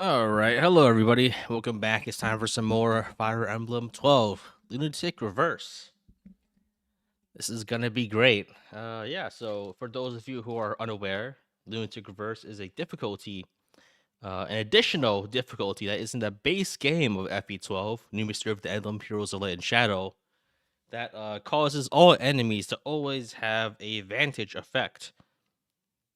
All right, hello everybody. Welcome back. It's time for some more Fire Emblem 12 Lunatic Reverse. This is gonna be great. Yeah. So for those of you who are unaware, Lunatic Reverse is a difficulty, an additional difficulty that is in the base game of FE12 New Mystery of the Emblem Heroes of Light and Shadow. That causes all enemies to always have a vantage effect,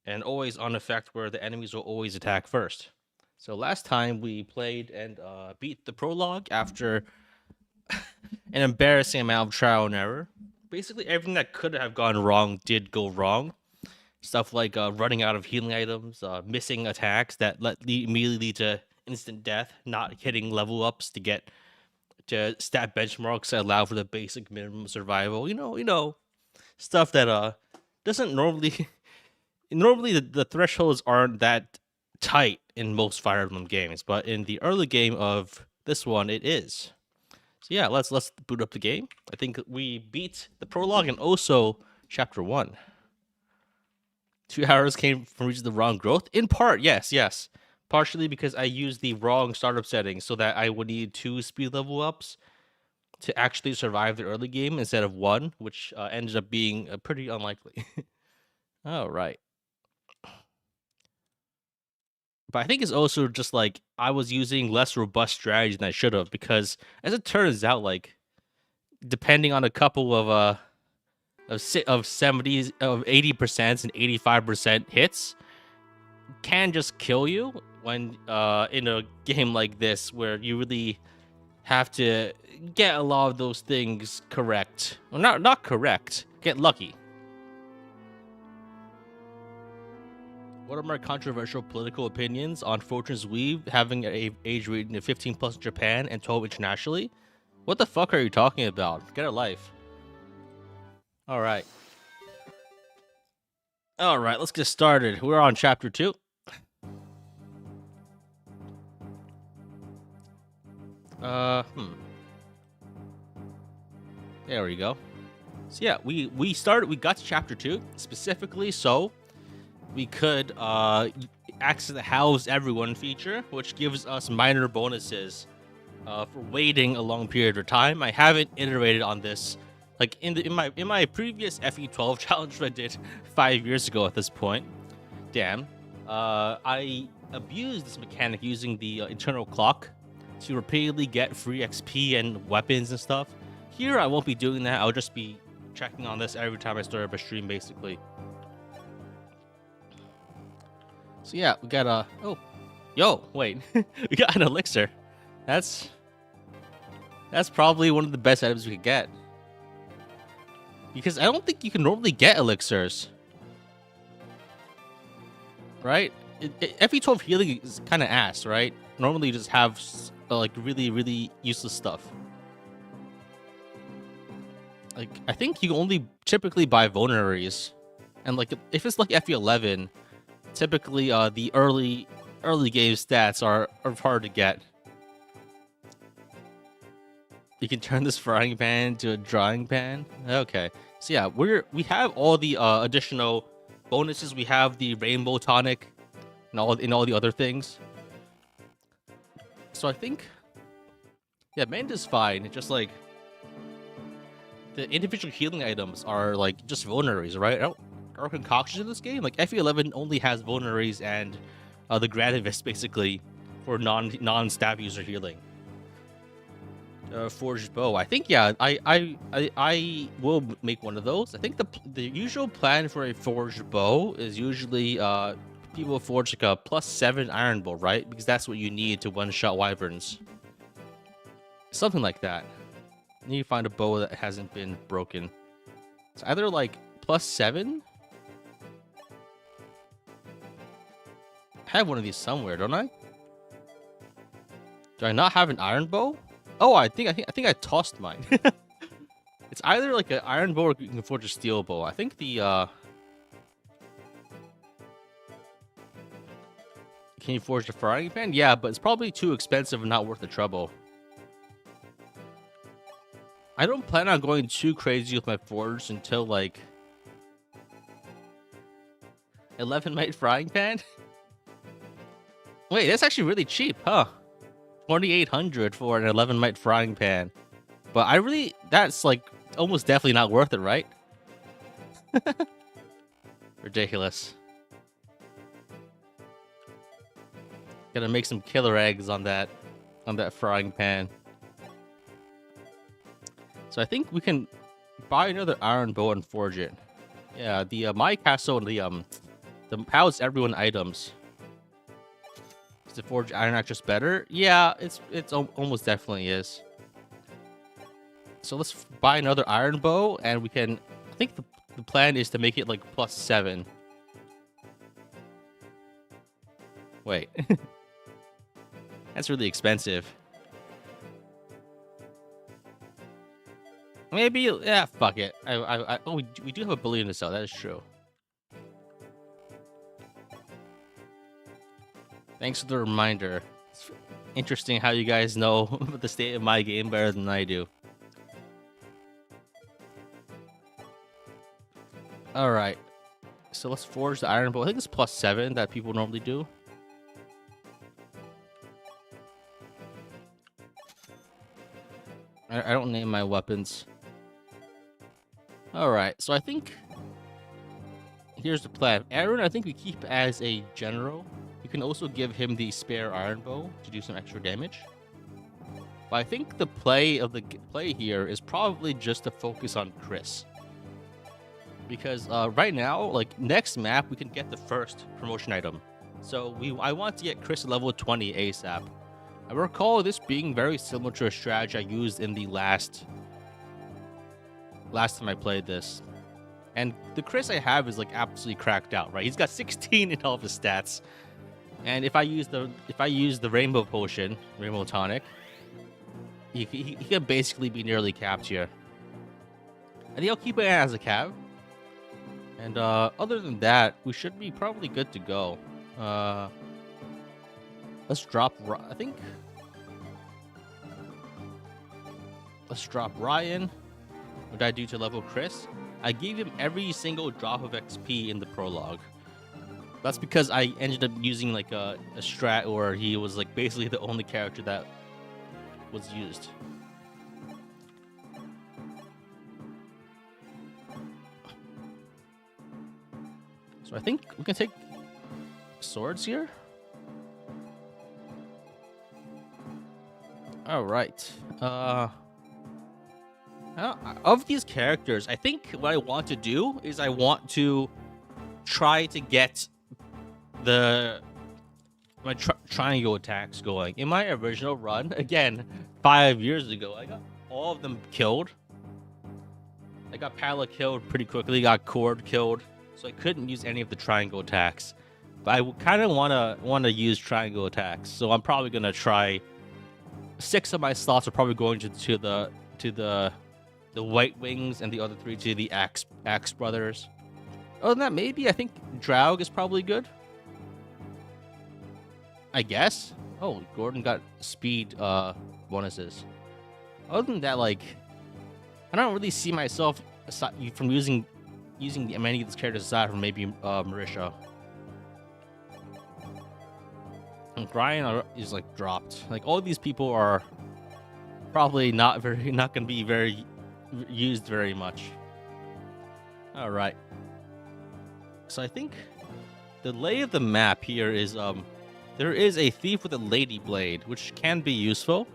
and always on effect where the enemies will always attack first. So last time we played and beat the prologue after an embarrassing amount of trial and error. Basically, everything that could have gone wrong did go wrong. Stuff like running out of healing items, missing attacks that immediately lead to instant death, not hitting level ups to get to stat benchmarks that allow for the basic minimum survival. Stuff that doesn't normally normally the thresholds aren't that tight in most Fire Emblem games, but in the early game of this one, it is. So yeah, let's boot up the game. I think we beat the prologue and also chapter 1. 2 hours came from reaching the wrong growth. In part, yes. Partially because I used the wrong startup settings so that I would need 2 speed level ups to actually survive the early game instead of 1, which ended up being pretty unlikely. All right. But I think it's also just like I was using less robust strategies than I should have, because as it turns out, like depending on a couple of 70s of 80% and 85% hits can just kill you when in a game like this where you really have to get a lot of those things correct. Well, not correct, get lucky. What are my controversial political opinions on Fortune's Weave having an age rating of 15 plus in Japan and 12 internationally? What the fuck are you talking about? Get a life. Alright. Alright, let's get started. We're on chapter 2. There we go. So yeah, we got to chapter 2 specifically so we could access the house everyone feature, which gives us minor bonuses for waiting a long period of time. I haven't iterated on this like in my previous FE12 challenge that I did 5 years ago at this point. Damn. I abused this mechanic using the internal clock to repeatedly get free XP and weapons and stuff. Here, I won't be doing that. I'll just be checking on this every time I start up a stream, basically. So yeah, we got a... Oh. Yo, wait. We got an elixir. That's probably one of the best items we could get. Because I don't think you can normally get elixirs. Right? FE12 healing is kind of ass, right? Normally you just have like really, really useless stuff. Like, I think you only typically buy vulneraries. And like, if it's like FE11, typically the early game stats are hard to get. You can turn this frying pan into a drying pan. Okay, so yeah, we have all the additional bonuses. We have the rainbow tonic and all the other things. So I think, yeah, Manda's fine. It's just like the individual healing items are like just vulneraries, right? Are concoctions in this game. Like FE11 only has vulneraries and the Gradivis basically for non-stab user healing. Forged bow. I think yeah. I will make one of those. I think the usual plan for a forged bow is usually people forge like a +7 iron bow, right? Because that's what you need to one-shot wyverns. Something like that. You need to find a bow that hasn't been broken. It's either like +7. I have one of these somewhere, don't I? Do I not have an iron bow? Oh, I think I tossed mine. It's either like an iron bow or you can forge a steel bow. I think the Can you forge a frying pan? Yeah, but it's probably too expensive and not worth the trouble. I don't plan on going too crazy with my forge until like 11 mite frying pan. Wait, that's actually really cheap, huh? 2,800 for an 11 mite frying pan. But that's like almost definitely not worth it, right? Ridiculous. Gotta make some killer eggs on that frying pan. So I think we can buy another iron bow and forge it. Yeah, the my castle and the house everyone items. Is the forge iron axe just better? Yeah, it's almost definitely is. So let's buy another iron bow, and we can. I think the plan is to make it like +7. Wait, that's really expensive. Maybe, yeah, fuck it. Oh, we do have a billion to sell. That is true. Thanks for the reminder. It's interesting how you guys know the state of my game better than I do. All right, so let's forge the iron bow. I think it's +7 that people normally do. I don't name my weapons. All right, so I think here's the plan. Aaron, I think we keep as a general. You can also give him the spare iron bow to do some extra damage. But I think the play here is probably just to focus on Chris. Because right now, like next map, we can get the first promotion item. So I want to get Chris level 20 ASAP. I recall this being very similar to a strategy I used in the last time I played this. And the Chris I have is like absolutely cracked out, right? He's got 16 in all of his stats. And if I use the rainbow potion, rainbow tonic, he can basically be nearly capped here. I think I'll keep it as a cap. And other than that, we should be probably good to go. Let's drop. I think. Let's drop Ryan. What did I do to level Chris? I gave him every single drop of XP in the prologue. That's because I ended up using like a strat where he was like basically the only character that was used. So I think we can take swords here. All right. Of these characters, I think what I want to do is I want to try to get my triangle attacks going. In my original run, again, 5 years ago, I got all of them killed. I got Paralogue killed pretty quickly, got Cord killed, so I couldn't use any of the triangle attacks. But I kind of wanna use triangle attacks, so I'm probably gonna try. 6 of my slots are probably going to the White Wings, and the other 3 to the Axe Brothers. Other than that, maybe I think Draug is probably good. I guess. Oh, Gordon got speed bonuses. Other than that, like, I don't really see myself from using many of these characters aside from maybe Marisha. And Brian is like dropped. Like all of these people are probably not going to be very used very much. All right. So I think the lay of the map here is there is a thief with a lady blade, which can be useful.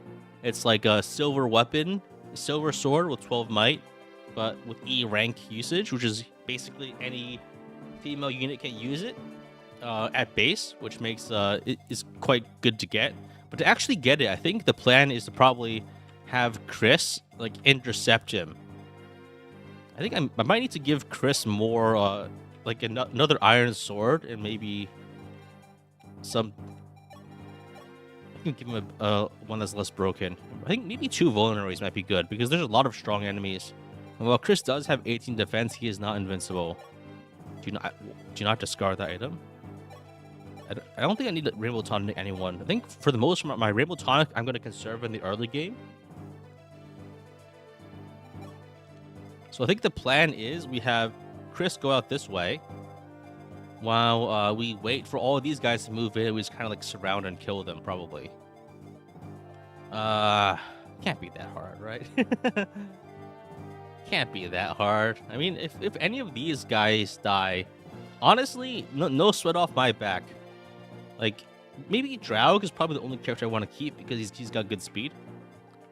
It's like a silver weapon, a silver sword with 12 might, but with E rank usage, which is basically any female unit can use it at base, which makes it is quite good to get. But to actually get it, I think the plan is to probably have Chris like intercept him. I think I might need to give Chris more like another iron sword and maybe some. I can give him a one that's less broken. I think maybe 2 vulneraries might be good because there's a lot of strong enemies. And while Chris does have 18 defense, he is not invincible. Do not discard that item. I don't think I need Rainbow Tonic anyone. I think for the most part, my Rainbow Tonic I'm going to conserve in the early game. So I think the plan is we have Chris go out this way. while we wait for all of these guys to move in. We just kind of like surround and kill them, probably. Can't be that hard, right? Can't be that hard. I mean, if any of these guys die, honestly, no sweat off my back. Like, maybe Draug is probably the only character I want to keep because he's got good speed.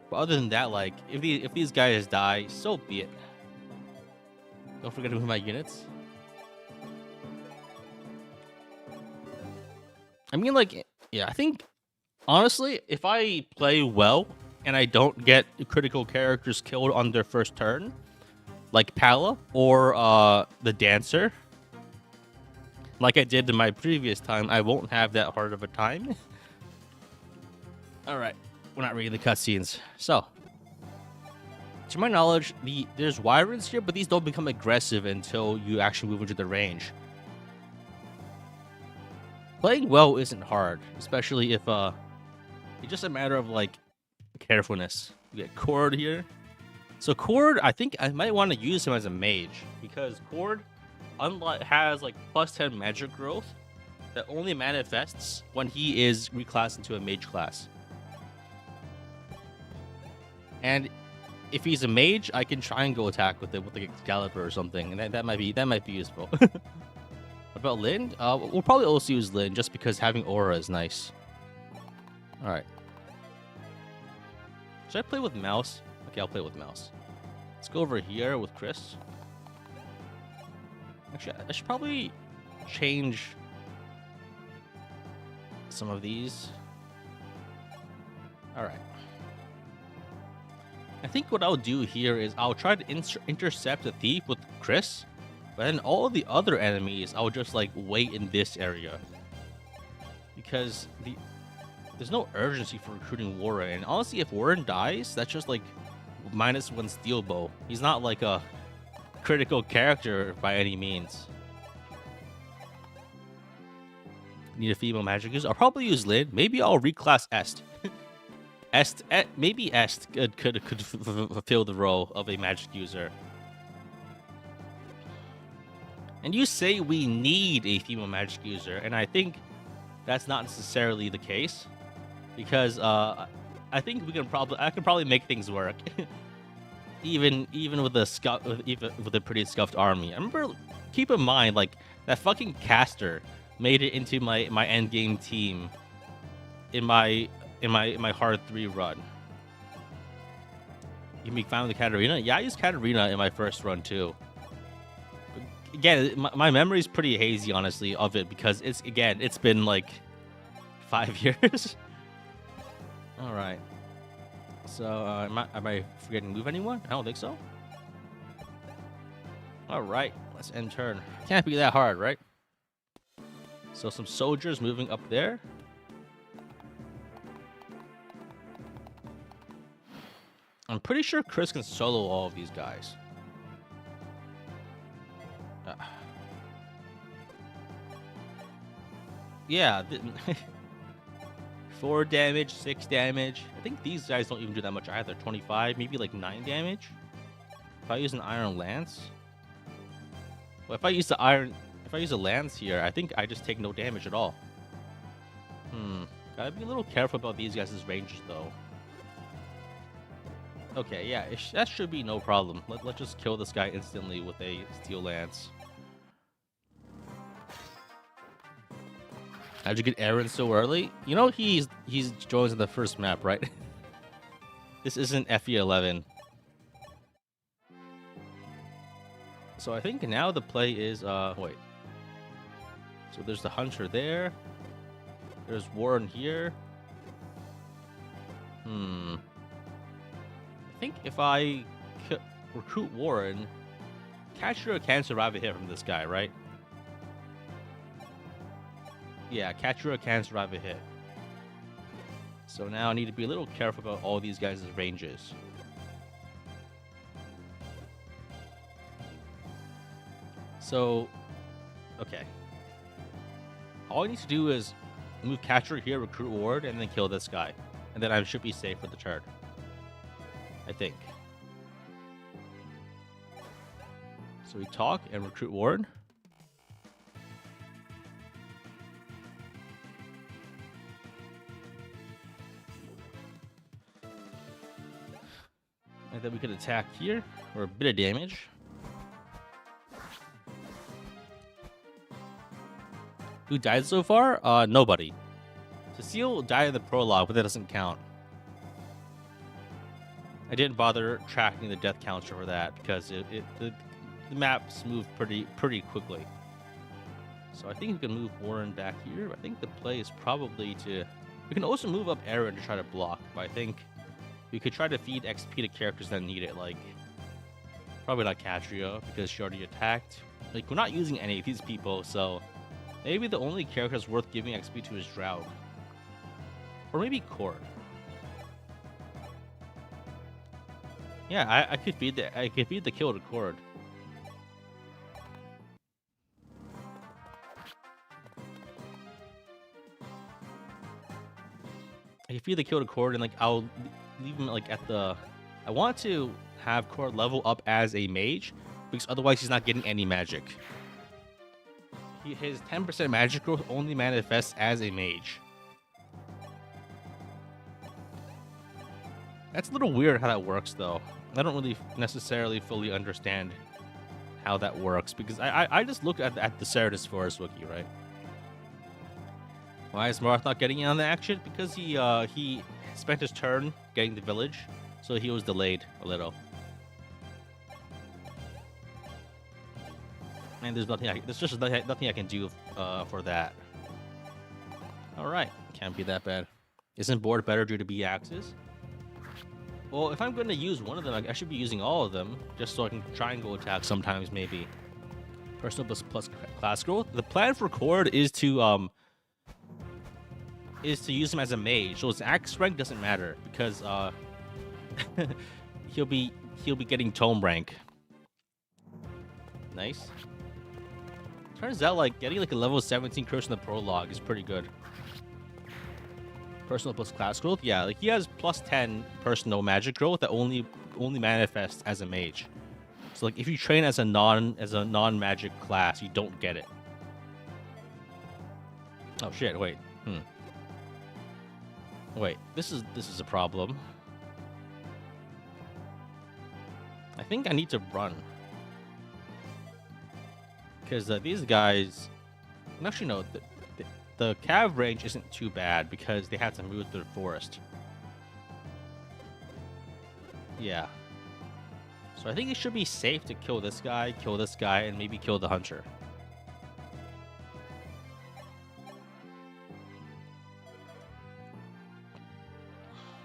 But other than that, like, if these guys die, so be it. Don't forget to move my units. I mean, like, yeah, I think, honestly, if I play well and I don't get critical characters killed on their first turn, like Pala or the Dancer, like I did in my previous time, I won't have that hard of a time. All right, we're not reading the cutscenes. So, to my knowledge, there's Wyrens here, but these don't become aggressive until you actually move into the range. Playing well isn't hard, especially if it's just a matter of like carefulness. You get Cord here. So Cord, I think I might want to use him as a mage because Cord has like +10 magic growth that only manifests when he is reclassed into a mage class. And if he's a mage, I can try and go attack with it with like Excalibur or something, and that might be useful. What about Lyn? We'll probably also use Lyn just because having Aura is nice. All right. Should I play with Mouse? Okay, I'll play with Mouse. Let's go over here with Chris. Actually, I should probably change some of these. All right. I think what I'll do here is I'll try to intercept the thief with Chris, but then all the other enemies I'll just like wait in this area because there's no urgency for recruiting Warren. And honestly, if Warren dies, that's just like -1 steel bow. He's not like a critical character by any means. Need a female magic user? I'll probably use Lyn. Maybe I'll reclass Est. Maybe Est could fulfill the role of a magic user. And you say we need a female magic user, and I think that's not necessarily the case, because I think I can probably make things work, even with a pretty scuffed army. I remember, keep in mind, like that fucking caster made it into my end game team in my hard 3 run. You can be fine with the Katarina? Yeah, I used Katarina in my first run too. But again, my memory's pretty hazy, honestly, of it because it's been like 5 years. All right. So am I forgetting to move anyone? I don't think so. All right, let's end turn. Can't be that hard, right? So some soldiers moving up there. I'm pretty sure Chris can solo all of these guys. Yeah. 4 damage, 6 damage. I think these guys don't even do that much either. 25, maybe like 9 damage. If I use an Iron Lance. Well, if I use a Lance here, I think I just take no damage at all. Gotta be a little careful about these guys' ranges though. Okay, yeah, that should be no problem. Let's just kill this guy instantly with a Steel Lance. How'd you get Aaron so early? You know he's joins in the first map, right? This isn't FE11. So I think now the play is wait. So there's the Hunter there. There's Warren here. I think if I recruit Warren, Catcher can survive a hit from this guy, right? Yeah, Catcher can survive a hit. So now I need to be a little careful about all these guys' ranges. So, okay. All I need to do is move Catcher here, recruit Ward, and then kill this guy. And then I should be safe for the turn. I think. So we talk and recruit Ward. And then we could attack here for a bit of damage. Who died so far? Nobody. Cecile died in the prologue, but that doesn't count. I didn't bother tracking the death counter for that because the maps move pretty quickly. So I think we can move Warren back here. I think the play is probably to... We can also move up Aaron to try to block, but I think we could try to feed XP to characters that need it, like... Probably not Katria, because she already attacked. Like, we're not using any of these people, so... Maybe the only character that's worth giving XP to is Drought. Or maybe Cord. Yeah, I could feed the kill to Cord. I can feed the kill to Cord, and like I'll leave him like at the... I want to have Cord level up as a mage, because otherwise he's not getting any magic. His 10% magic growth only manifests as a mage. That's a little weird how that works, though. I don't really necessarily fully understand how that works, because I just looked at the Ceratus Forest wiki, right? Why is Marth not getting in on the action? Because he spent his turn getting the village, so he was delayed a little. And there's just nothing I can do for that. All right, can't be that bad. Isn't board better due to B axes? Well, if I'm going to use one of them, I should be using all of them, just so I can triangle attack sometimes, maybe. Personal plus class growth. The plan for Cord is to use him as a mage, so his axe rank doesn't matter because he'll be getting tome rank. Nice. Turns out, like, getting like a level 17 curse in the prologue is pretty good. Personal plus class growth, yeah, like he has plus 10 personal magic growth that only manifests as a mage. So like if you train as a non magic class, you don't get it. Oh shit! Wait, wait, this is a problem. I think I need to run. Because these guys... Actually, no. The cav range isn't too bad because they have to move through the forest. Yeah. So I think it should be safe to kill this guy, and maybe kill the hunter.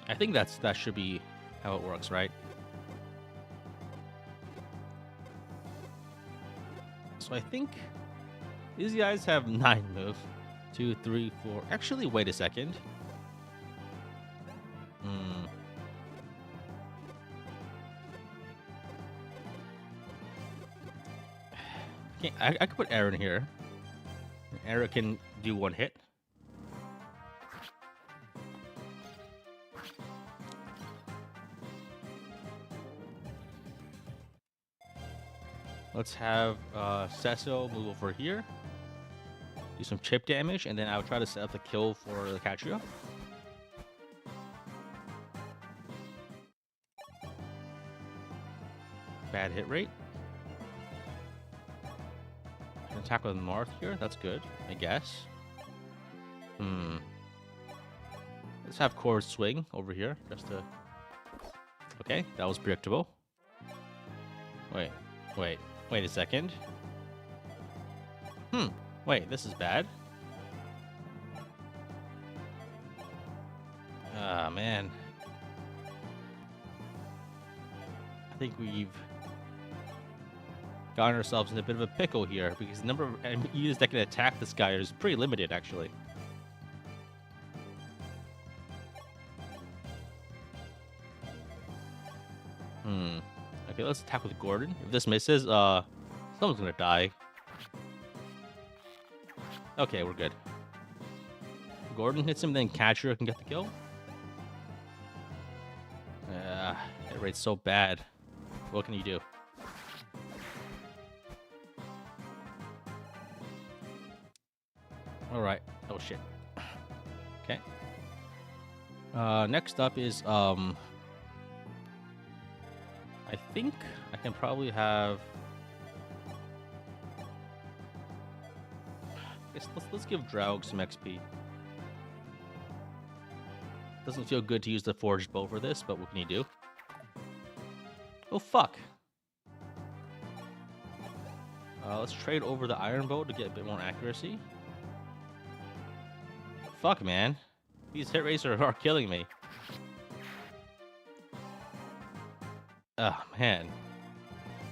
I think that should be how it works, right? So I think these guys have 9 move. 2, 3, 4. Actually, wait a second. Okay, I could put Aaron here. Aaron can do 1 hit. Let's have Cecil move over here. Do some chip damage, and then I'll try to set up the kill for the Katria. Bad hit rate. I can attack with Marth here. That's good, I guess. Let's have Cord swing over here, just to... Okay, that was predictable. Wait a second. Wait, this is bad. Ah, man. I think we've gotten ourselves in a bit of a pickle here, because the number of units that can attack this guy is pretty limited, actually. Okay, let's attack with Gordon. If this misses, someone's gonna die. Okay, we're good. Gordon hits him, then Catcher can get the kill. Hit rate's so bad. What can you do? Alright. Oh shit. Okay. Next up is I think I can probably have. Let's give Draug some XP. Doesn't feel good to use the forged bow for this, but what can you do? Oh fuck! Let's trade over the iron bow to get a bit more accuracy. Fuck, man. These hit rates are killing me. Oh, man.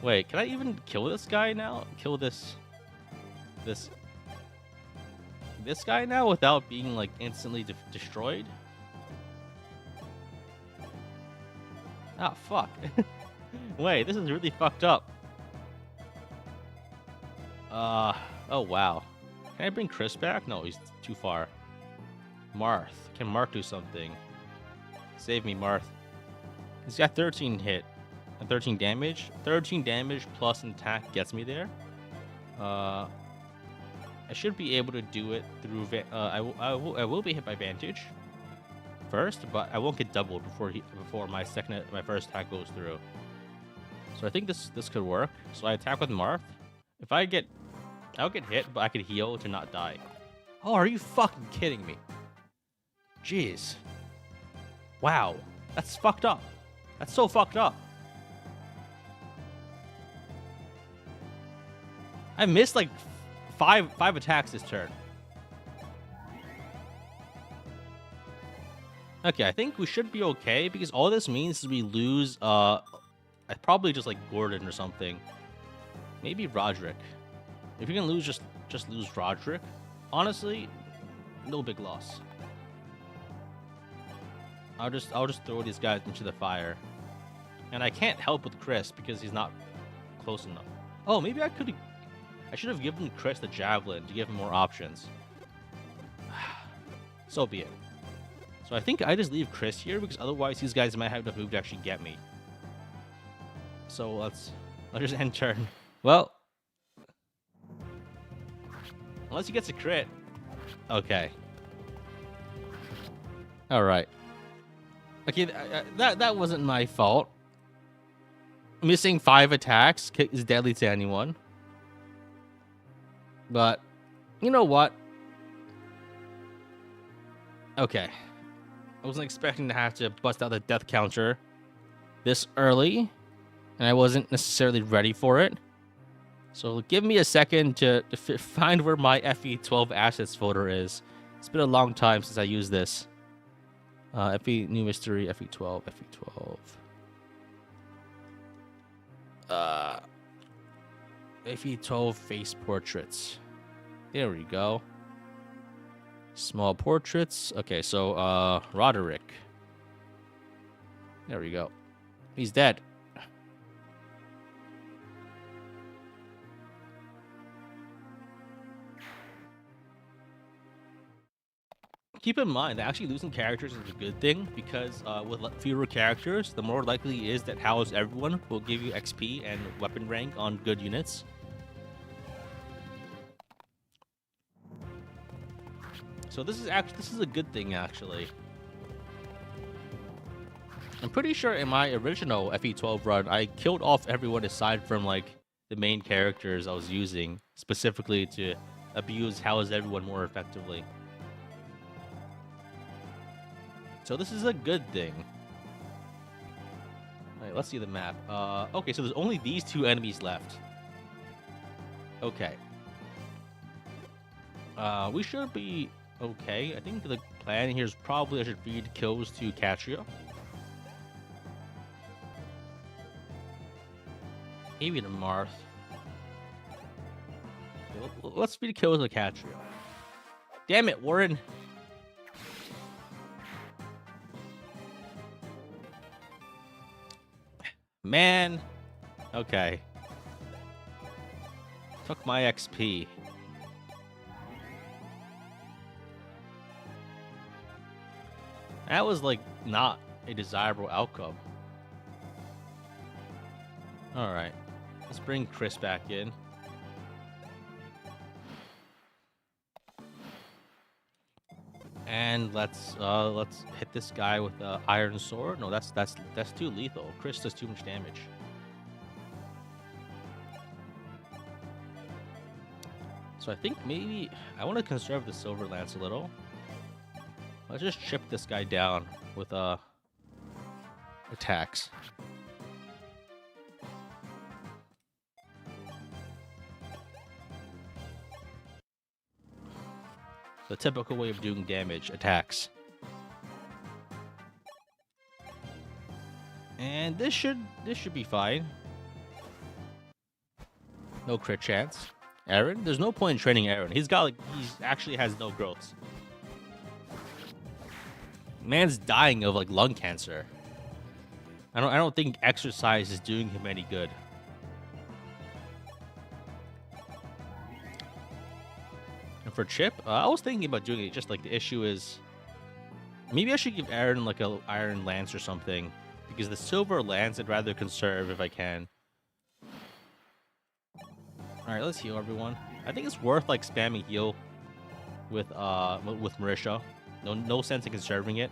Wait, can I even kill this guy now? Kill this guy now without being, like, instantly destroyed? Ah, fuck. Wait, this is really fucked up. Oh, wow. Can I bring Chris back? No, he's too far. Marth. Can Marth do something? Save me, Marth. He's got 13 hit and 13 damage. 13 damage plus an attack gets me there. I should be able to do it through... I will be hit by Vantage first, but I won't get doubled before my first attack goes through. So I think this could work. So I attack with Marth. If I'll get hit, but I could heal to not die. Oh, are you fucking kidding me? Jeez. Wow. That's fucked up. That's so fucked up. I missed like five attacks this turn. Okay, I think we should be okay because all this means is we lose probably just like Gordon or something. Maybe Roderick. If you can lose, just lose Roderick. Honestly, no big loss. I'll just throw these guys into the fire, and I can't help with Chris because he's not close enough. Oh, maybe I should have given Chris the javelin to give him more options. So be it. So I think I just leave Chris here because otherwise these guys might have enough move to actually get me. So let's just end turn. Well, unless he gets a crit. Okay. All right. Okay, that wasn't my fault. Missing 5 attacks is deadly to anyone. But you know what? Okay. I wasn't expecting to have to bust out the death counter this early, and I wasn't necessarily ready for it. So give me a second to find where my FE12 assets folder is. It's been a long time since I used this. FE New Mystery, FE12, FE12. FE12 face portraits. There we go. Small portraits. Okay, so Roderick. There we go. He's dead. Keep in mind that actually losing characters is a good thing because with fewer characters, the more likely it is that House Everyone will give you XP and weapon rank on good units. So this is a good thing actually. I'm pretty sure in my original FE12 run, I killed off everyone aside from like the main characters I was using specifically to abuse House Everyone more effectively. So this is a good thing. Alright, let's see the map. Okay, so there's only these 2 enemies left. Okay. We should be okay. I think the plan here is probably I should feed kills to Catria. Maybe to Marth. Okay, let's feed kills to Catria. Damn it, Warren! Man. Okay. Took my XP. That was like not a desirable outcome. Alright. Let's bring Chris back in. And let's hit this guy with the iron sword. No, that's too lethal. Chris does too much damage. So I think maybe I want to conserve the silver lance a little. Let's just chip this guy down with attacks. The typical way of doing damage, attacks. And this should be fine. No crit chance. Aaron? There's no point in training Aaron. He's actually has no growths. Man's dying of like lung cancer. I don't think exercise is doing him any good. And for Chip, I was thinking about doing it. Just like the issue is, maybe I should give Aaron like a iron lance or something, because the silver lance I'd rather conserve if I can. All right, let's heal everyone. I think it's worth like spamming heal with Marisha. No sense in conserving it,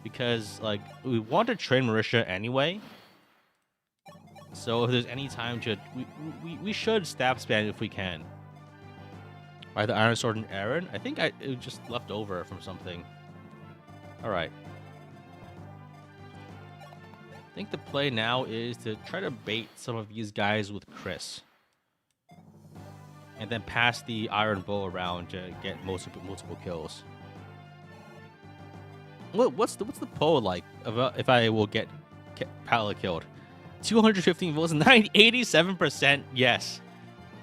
because like we want to train Marisha anyway. So if there's any time to, we should stab spam if we can. By the Iron Sword and Aaron, I think it was just left over from something. All right. I think the play now is to try to bait some of these guys with Chris, and then pass the Iron Bow around to get multiple kills. What's the poll like if I will get Paralogue killed? 215 votes, 87% yes.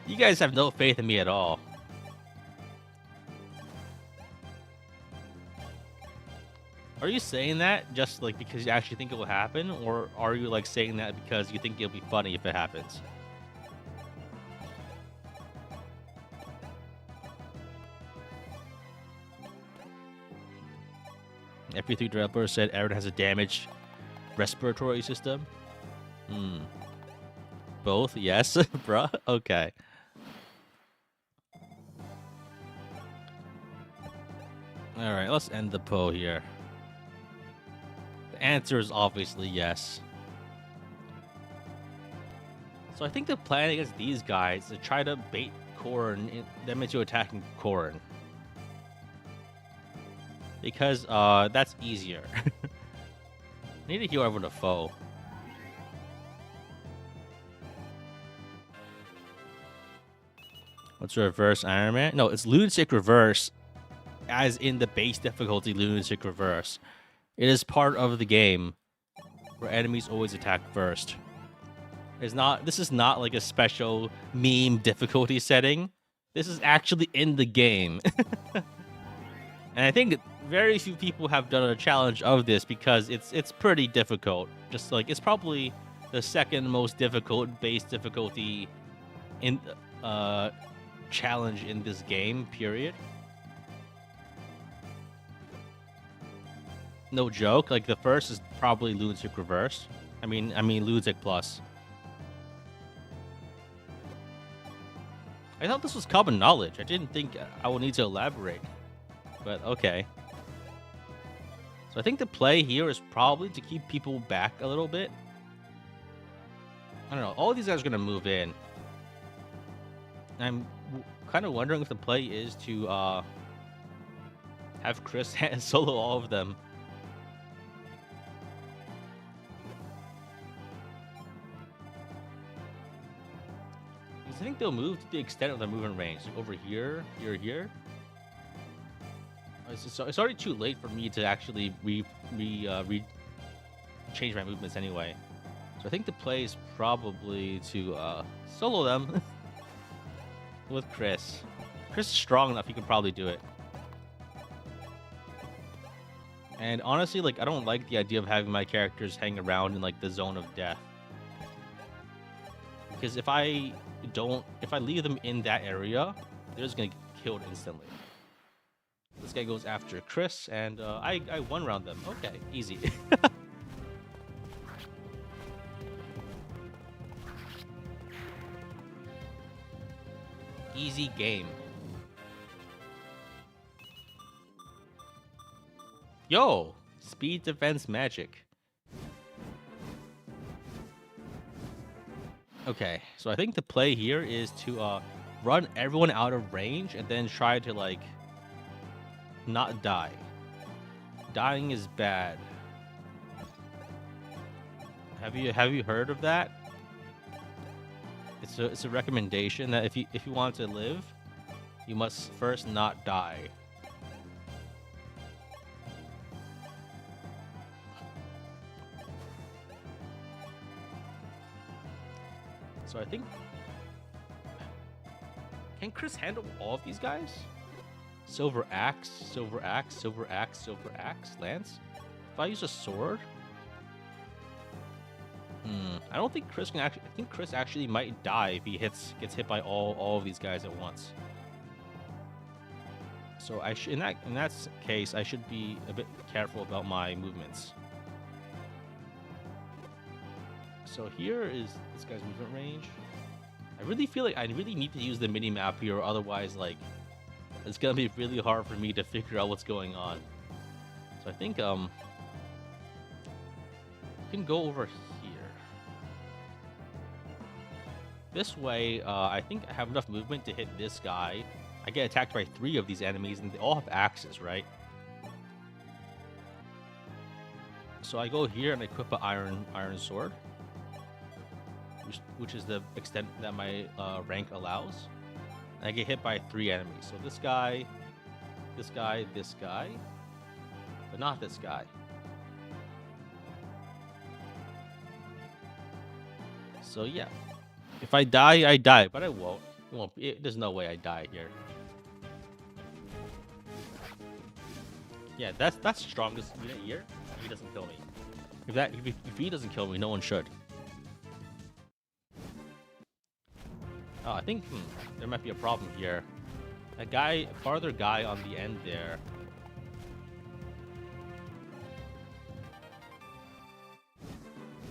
You guys have no faith in me at all. Are you saying that just like because you actually think it will happen, or are you like saying that because you think it'll be funny if it happens? FE12 developer said Aaron has a damaged respiratory system. Both? Yes, bruh. Okay. All right, let's end the poll here. The answer is obviously yes. So I think the plan against these guys is to try to bait Corrin them into attacking Corrin, because that's easier. I need to heal everyone a foe. What's reverse Iron Man? No, it's Lunatic Reverse, as in the base difficulty Lunatic Reverse. It is part of the game where enemies always attack first. This is not like a special meme difficulty setting. This is actually in the game. And I think very few people have done a challenge of this because it's pretty difficult. Just like it's probably the second most difficult base difficulty in challenge in this game, period. No joke. Like the first is probably Lunatic Reverse. I mean Lunatic Plus. I thought this was common knowledge. I didn't think I would need to elaborate. But okay. So I think the play here is probably to keep people back a little bit. I don't know. All of these guys are going to move in. I'm kind of wondering if the play is to have Chris solo all of them. I think they'll move to the extent of their movement range. Like over here, you're here. It's already too late for me to actually change my movements anyway. So I think the play is probably to solo them with Chris. Chris is strong enough; he can probably do it. And honestly, like I don't like the idea of having my characters hang around in like the zone of death, because if I leave them in that area, they're just gonna get killed instantly. This guy goes after Chris, and I one round them. Okay, easy. Easy game. Yo, speed defense magic. Okay, so I think the play here is to run everyone out of range and then try to like not die. Dying is bad. Have you heard of that? It's a recommendation that if you want to live, you must first not die. So I think, can Chris handle all of these guys? Silver axe, silver axe, silver axe, silver axe, lance. If I use a sword, I don't think Chris can actually. I think Chris actually might die if he gets hit by all of these guys at once. So I should, in that case, I should be a bit careful about my movements. So here is this guy's movement range. I really feel like I really need to use the mini map here, or otherwise, like, it's gonna be really hard for me to figure out what's going on. So I think we can go over here. This way, I think I have enough movement to hit this guy. I get attacked by 3 of these enemies, and they all have axes, right? So I go here and I equip an iron sword, which is the extent that my rank allows. And I get hit by 3 enemies. So this guy, this guy, this guy, but not this guy. So yeah, if I die, I die, but I won't. It won't be, there's no way I die here. Yeah, that's strongest unit here. He doesn't kill me. If he doesn't kill me, no one should. Oh, I think there might be a problem here. A farther guy on the end there.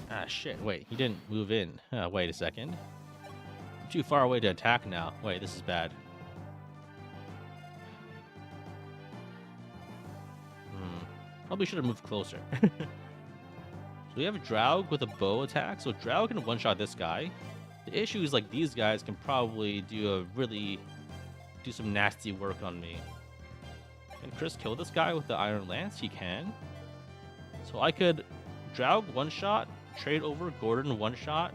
Ah, shit. Wait, he didn't move in. Wait a second. I'm too far away to attack now. Wait, this is bad. Probably should have moved closer. So we have a Draug with a bow attack. So Draug can one-shot this guy. The issue is, like, these guys can probably do some nasty work on me. Can Chris kill this guy with the Iron Lance? He can. So I could Draug one-shot, trade over Gordon one-shot,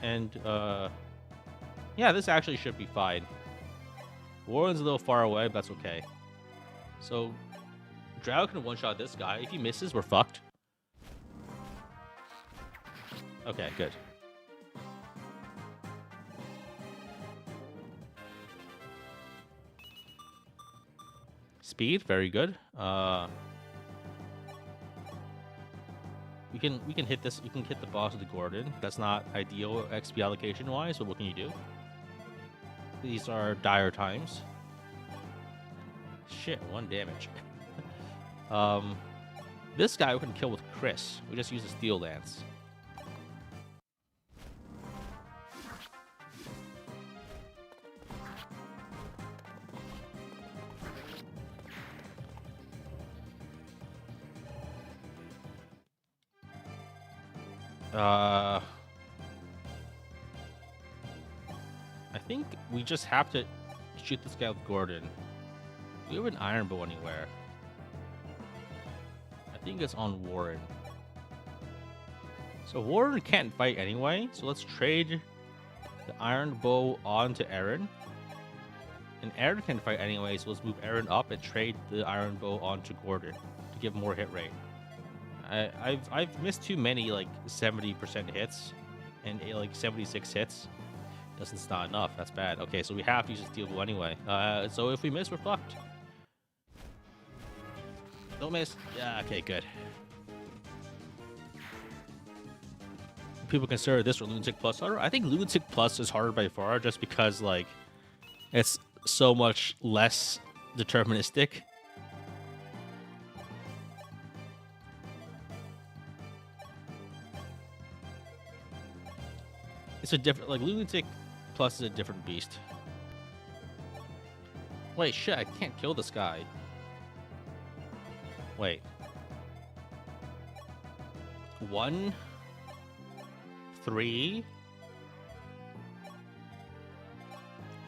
and yeah, this actually should be fine. Warren's a little far away, but that's okay. So Draug can one-shot this guy. If he misses, we're fucked. Okay, good. Speed, very good. We can hit this. You can hit the boss with the Gordon. That's not ideal XP allocation wise, but what can you do? These are dire times. Shit, 1 damage. This guy we can kill with Chris. We just use a Steel Lance. I think we just have to shoot this guy with Gordon. Do we have an iron bow anywhere? I think it's on Warren. So Warren can't fight anyway, so let's trade the iron bow on to Aaron. And Aaron can fight anyway, so let's move Aaron up and trade the iron bow onto Gordon to give more hit rate. I've missed too many like 70% hits and like 76 hits. That's not enough. That's bad. Okay, so we have to use a steel bow anyway. So if we miss, we're fucked. Don't miss. Yeah. Okay. Good. People consider this or Lunatic Plus harder. I think Lunatic Plus is harder by far, just because like it's so much less deterministic. It's a different, like, Lunatic Plus is a different beast. Wait, shit, I can't kill this guy. Wait. 1, 3,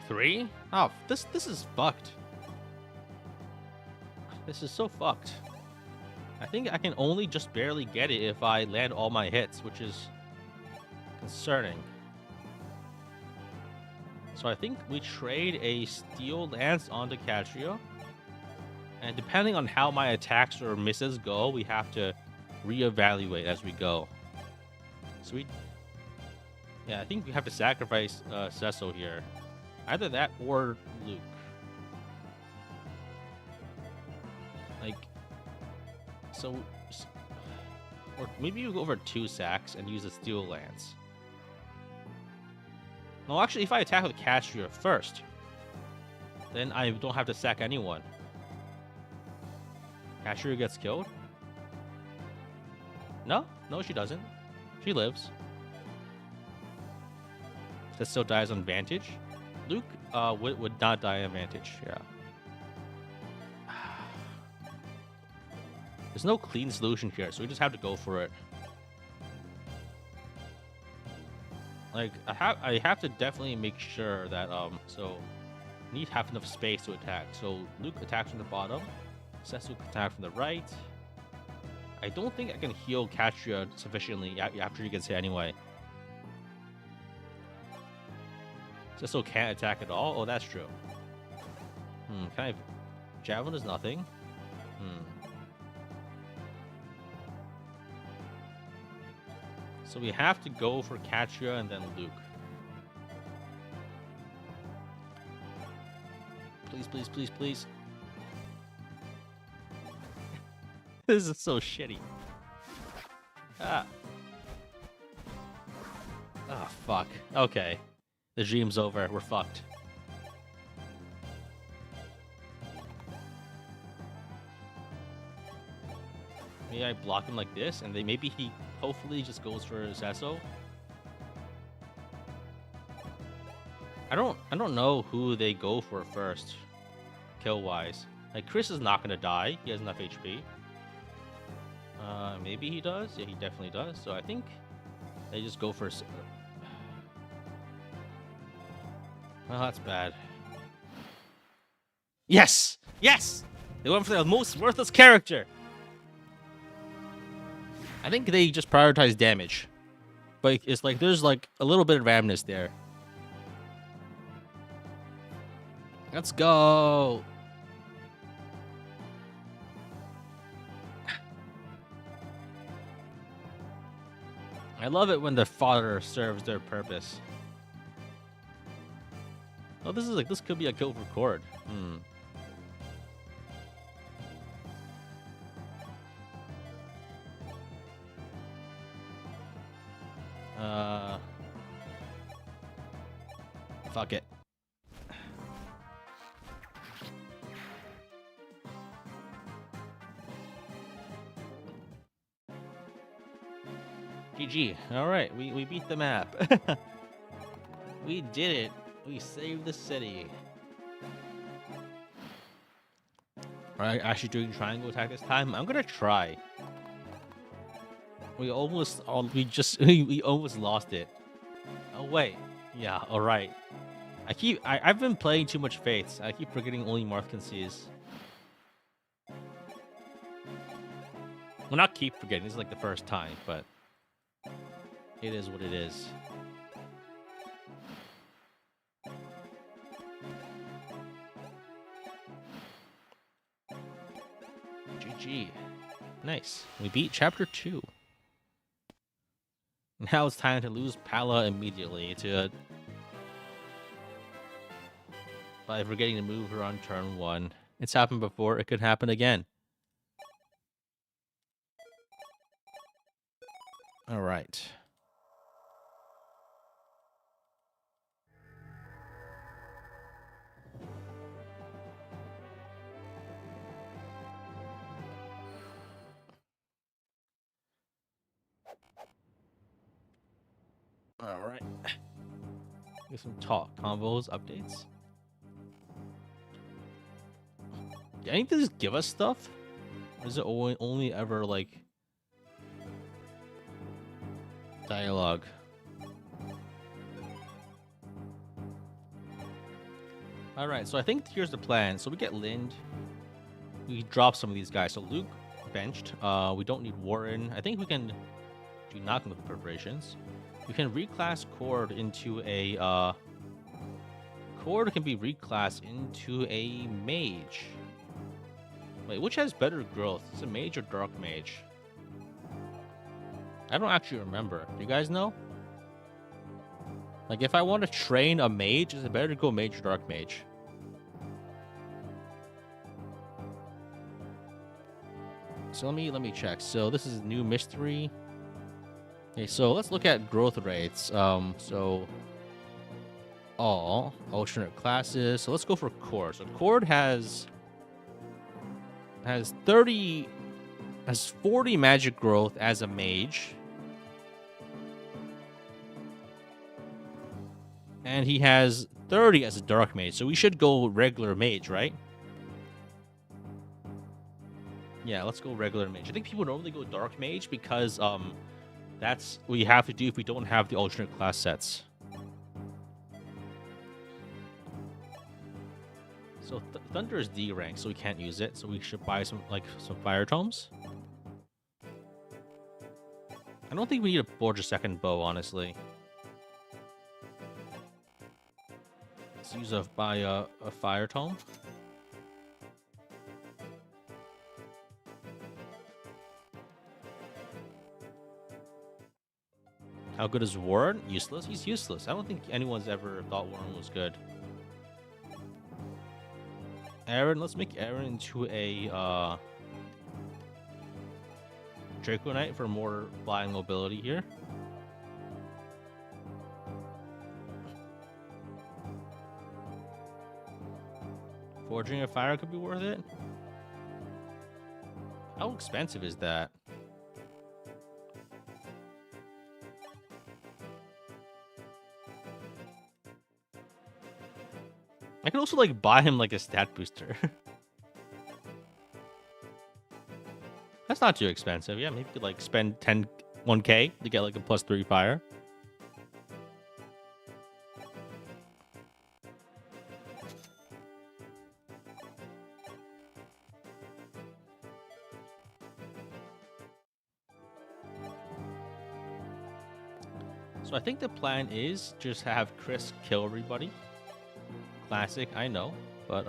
3? Oh, this is fucked. This is so fucked. I think I can only just barely get it if I land all my hits, which is concerning. So I think we trade a Steel Lance onto Catria. And depending on how my attacks or misses go, we have to reevaluate as we go. So yeah, I think we have to sacrifice Cecil here. Either that or Luke. Like, so, or maybe you go over 2 sacks and use a Steel Lance. No, actually, if I attack with Catria first, then I don't have to sack anyone. Catria gets killed? No, she doesn't. She lives. That still dies on Vantage. Luke would not die on Vantage, yeah. There's no clean solution here, so we just have to go for it. Like, I have to definitely make sure that, so, need to have enough space to attack. So, Luke attacks from the bottom, Cecil attacks from the right. I don't think I can heal Catria sufficiently after he gets hit anyway. Cecil can't attack at all? Oh, that's true. Can I... Javelin is nothing. So we have to go for Catria and then Luke. Please, please, please, please. This is so shitty. Ah. Oh, fuck. Okay. The dream's over. We're fucked. Maybe I block him like this, and then maybe he hopefully just goes for Zesso. I don't know who they go for first, kill wise. Like, Chris is not gonna die. He has enough HP. Maybe he does. Yeah, he definitely does. So I think they just go for. Well, that's bad. Yes! Yes! They went for the most worthless character! I think they just prioritize damage. But it's like, there's like a little bit of randomness there. Let's go! I love it when the fodder serves their purpose. Oh, this could be a kill for Cord. Fuck it. GG. Alright, we beat the map. We did it. We saved the city. Alright, actually doing triangle attack this time. I'm gonna try. We almost lost it. Oh wait. Yeah, alright. I've been playing too much Faiths. I keep forgetting only Marth can seize. Well, not keep forgetting. This is like the first time, but it is what it is. GG. Nice. We beat Chapter 2. Now it's time to lose Pala immediately by forgetting to move her on turn 1. It's happened before. It could happen again. All right. All right. Get some talk combos updates. Do I need to just give us stuff? Or is it only ever like dialogue? Alright, so I think here's the plan. So we get Lind. We drop some of these guys. So Luke benched. We don't need Warren. I think we can do nothing with preparations. We can reclass Cord into a Cord can be reclassed into a mage. Wait, which has better growth? Is it mage or dark mage? I don't actually remember. Do you guys know? Like, if I want to train a mage, is it better to go mage or dark mage? So let me check. So this is New Mystery. Okay, so let's look at growth rates. So all alternate classes. So let's go for Cord. So Cord has 40 magic growth as a mage. And he has 30 as a dark mage. So we should go regular mage, right? Yeah, let's go regular mage. I think people normally go dark mage because that's what you have to do if we don't have the alternate class sets. So Thunder is D rank, so we can't use it. So we should buy some fire tomes. I don't think we need to forge a second bow, honestly. Let's use a fire tome. How good is Warren? Useless? He's useless. I don't think anyone's ever thought Warren was good. Aaron, let's make Aaron into a Draco Knight for more flying mobility here. Forging a fire could be worth it. How expensive is that? I could also like buy him like a stat booster. That's not too expensive. Yeah, maybe you could like spend 1k to get like a +3 fire. So I think the plan is just have Chris kill everybody. Classic, I know, but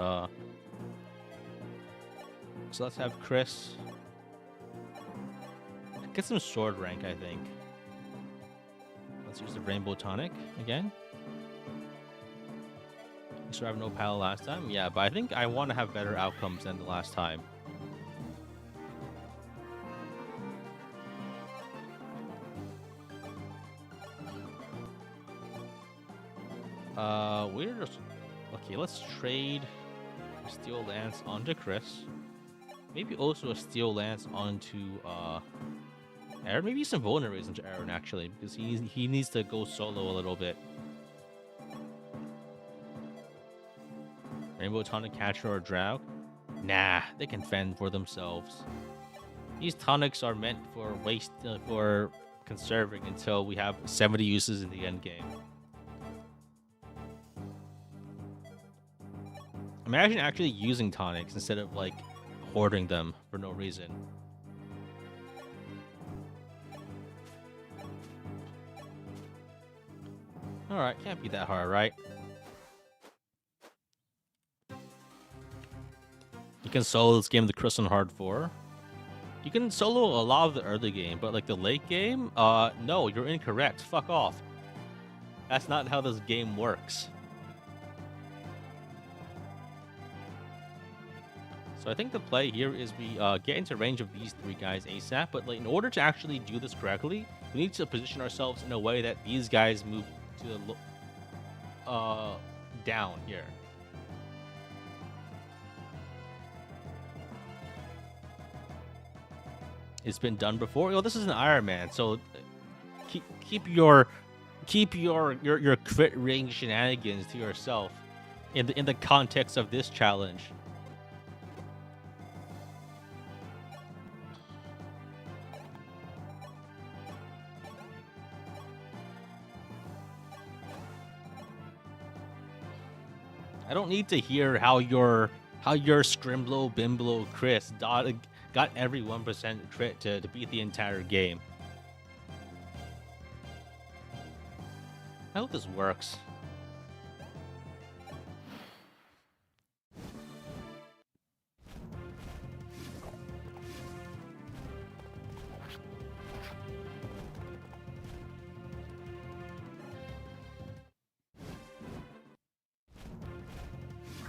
so let's have Chris get some sword rank, I think. Let's use the Rainbow Tonic again. So I have no pal last time. Yeah, but I think I want to have better outcomes than the last time. We're just okay. Let's trade Steel Lance onto Chris. Maybe also a Steel Lance onto Aaron. Maybe some vulneraries into Aaron actually, because he needs to go solo a little bit. Rainbow Tonic, Catcher, or Drow? Nah, they can fend for themselves. These tonics are meant for for conserving until we have 70 uses in the end game. Imagine actually using tonics instead of like hoarding them for no reason. Alright, can't be that hard, right? You can solo this game the Chris on Hard 4. You can solo a lot of the early game, but like the late game, no, you're incorrect. Fuck off. That's not how this game works. So I think the play here is we get into range of these three guys ASAP, but like in order to actually do this correctly, we need to position ourselves in a way that these guys move to the down here. It's been done before. This is an Iron Man, so keep your crit ring shenanigans to yourself in the context of this challenge. I don't need to hear how your Scrimblow, Bimblow, Chris got every 1% crit to beat the entire game. I hope this works.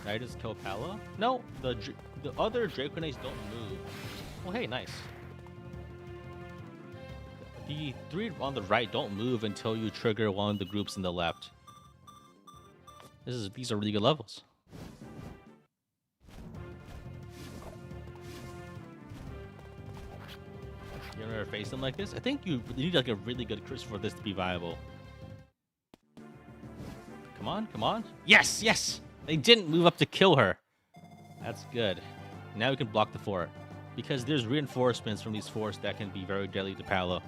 Did I just kill Pala? No, the other Draconades don't move. Oh, hey, nice. The 3 on the right don't move until you trigger one of the groups in the left. These are really good levels. You ever face them like this? I think you need like a really good Chris for this to be viable. Come on, come on. Yes, yes! They didn't move up to kill her. That's good. Now we can block the fort. Because there's reinforcements from these forts that can be very deadly to Palo.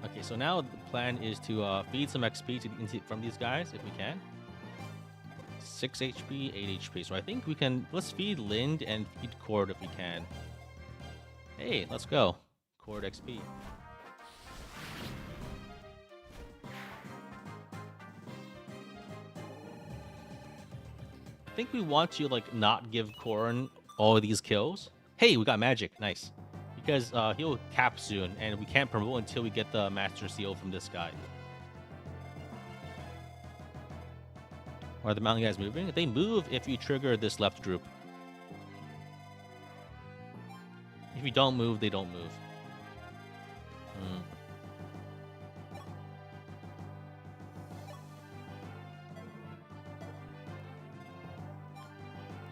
Okay, so now the plan is to feed some XP from these guys if we can. 6 HP, 8 HP. So I think we can... Let's feed Lind and feed Cord if we can. Hey, let's go. Cord XP. I think we want to like not give Corrin all of these kills. Hey, we got magic. Nice. Because he'll cap soon, and we can't promote until we get the Master Seal from this guy. Are the mountain guys moving? They move if you trigger this left group. If you don't move, they don't move.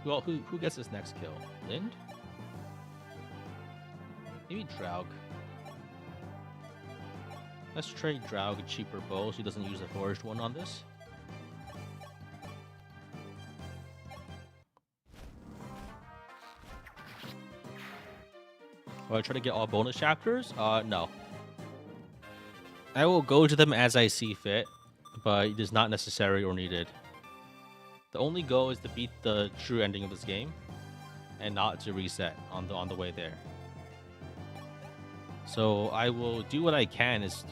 Well, who gets this next kill? Lind? Maybe Draug. Let's trade Draug a cheaper bow so he doesn't use the forged one on this. Will I try to get all bonus chapters? No. I will go to them as I see fit, but it is not necessary or needed. The only goal is to beat the true ending of this game, and not to reset on the way there. So I will do what I can. It's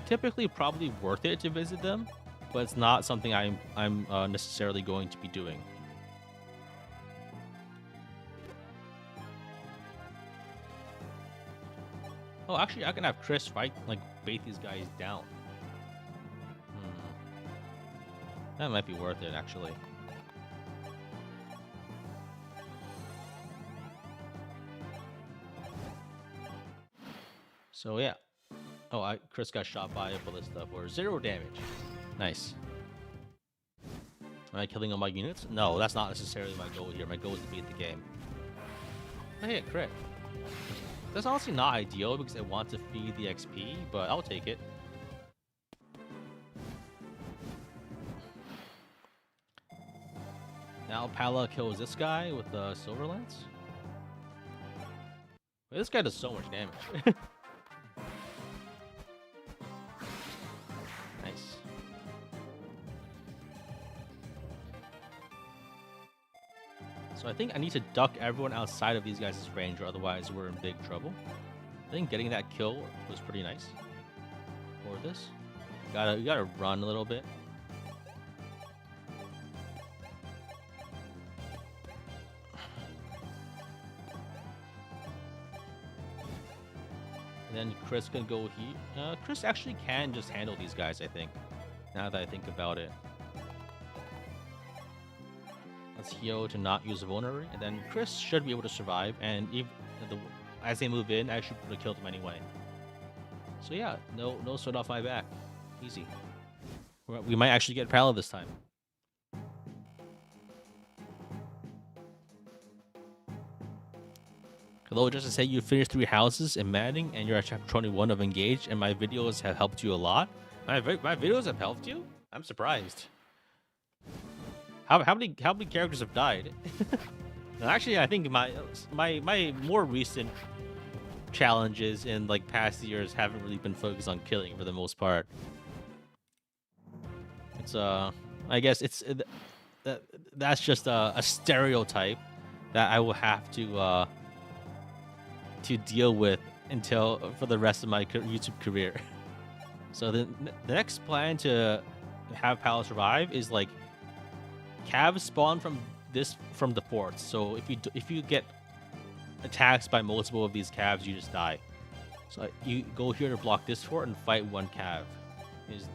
typically probably worth it to visit them, but it's not something I'm necessarily going to be doing. Oh, actually, I can have Chris fight, like, bait these guys down. That might be worth it, actually. So, yeah. Oh, Chris got shot by a ballista for 0 damage. Nice. Am I killing all my units? No, that's not necessarily my goal here. My goal is to beat the game. Oh, hey, a crit. That's honestly not ideal because I want to feed the XP, but I'll take it. Now Pala kills this guy with the Silver Lance. Wait, this guy does so much damage. Nice. So I think I need to duck everyone outside of these guys' range, or otherwise we're in big trouble. I think getting that kill was pretty nice. For this, you gotta run a little bit. And then Chris can go here. Chris actually can just handle these guys, I think. Now that I think about it. Let's heal to not use a vulnerary, and then Chris should be able to survive, and even as they move in, I should have killed him anyway. So yeah, no sweat off my back. Easy. We might actually get Paralogue this time. Hello, just to say you finished 3 houses in Madden, and you're at chapter 21 of Engage, and my videos have helped you a lot. My videos have helped you? I'm surprised. How many characters have died? Actually, I think my more recent challenges in like past years haven't really been focused on killing for the most part. It's I guess that's just a stereotype that I will have to deal with until for the rest of my YouTube career. So the next plan to have Palo survive is like calves spawn from the forts. So if you get attacked by multiple of these calves, you just die. So you go here to block this fort and fight one cav. Is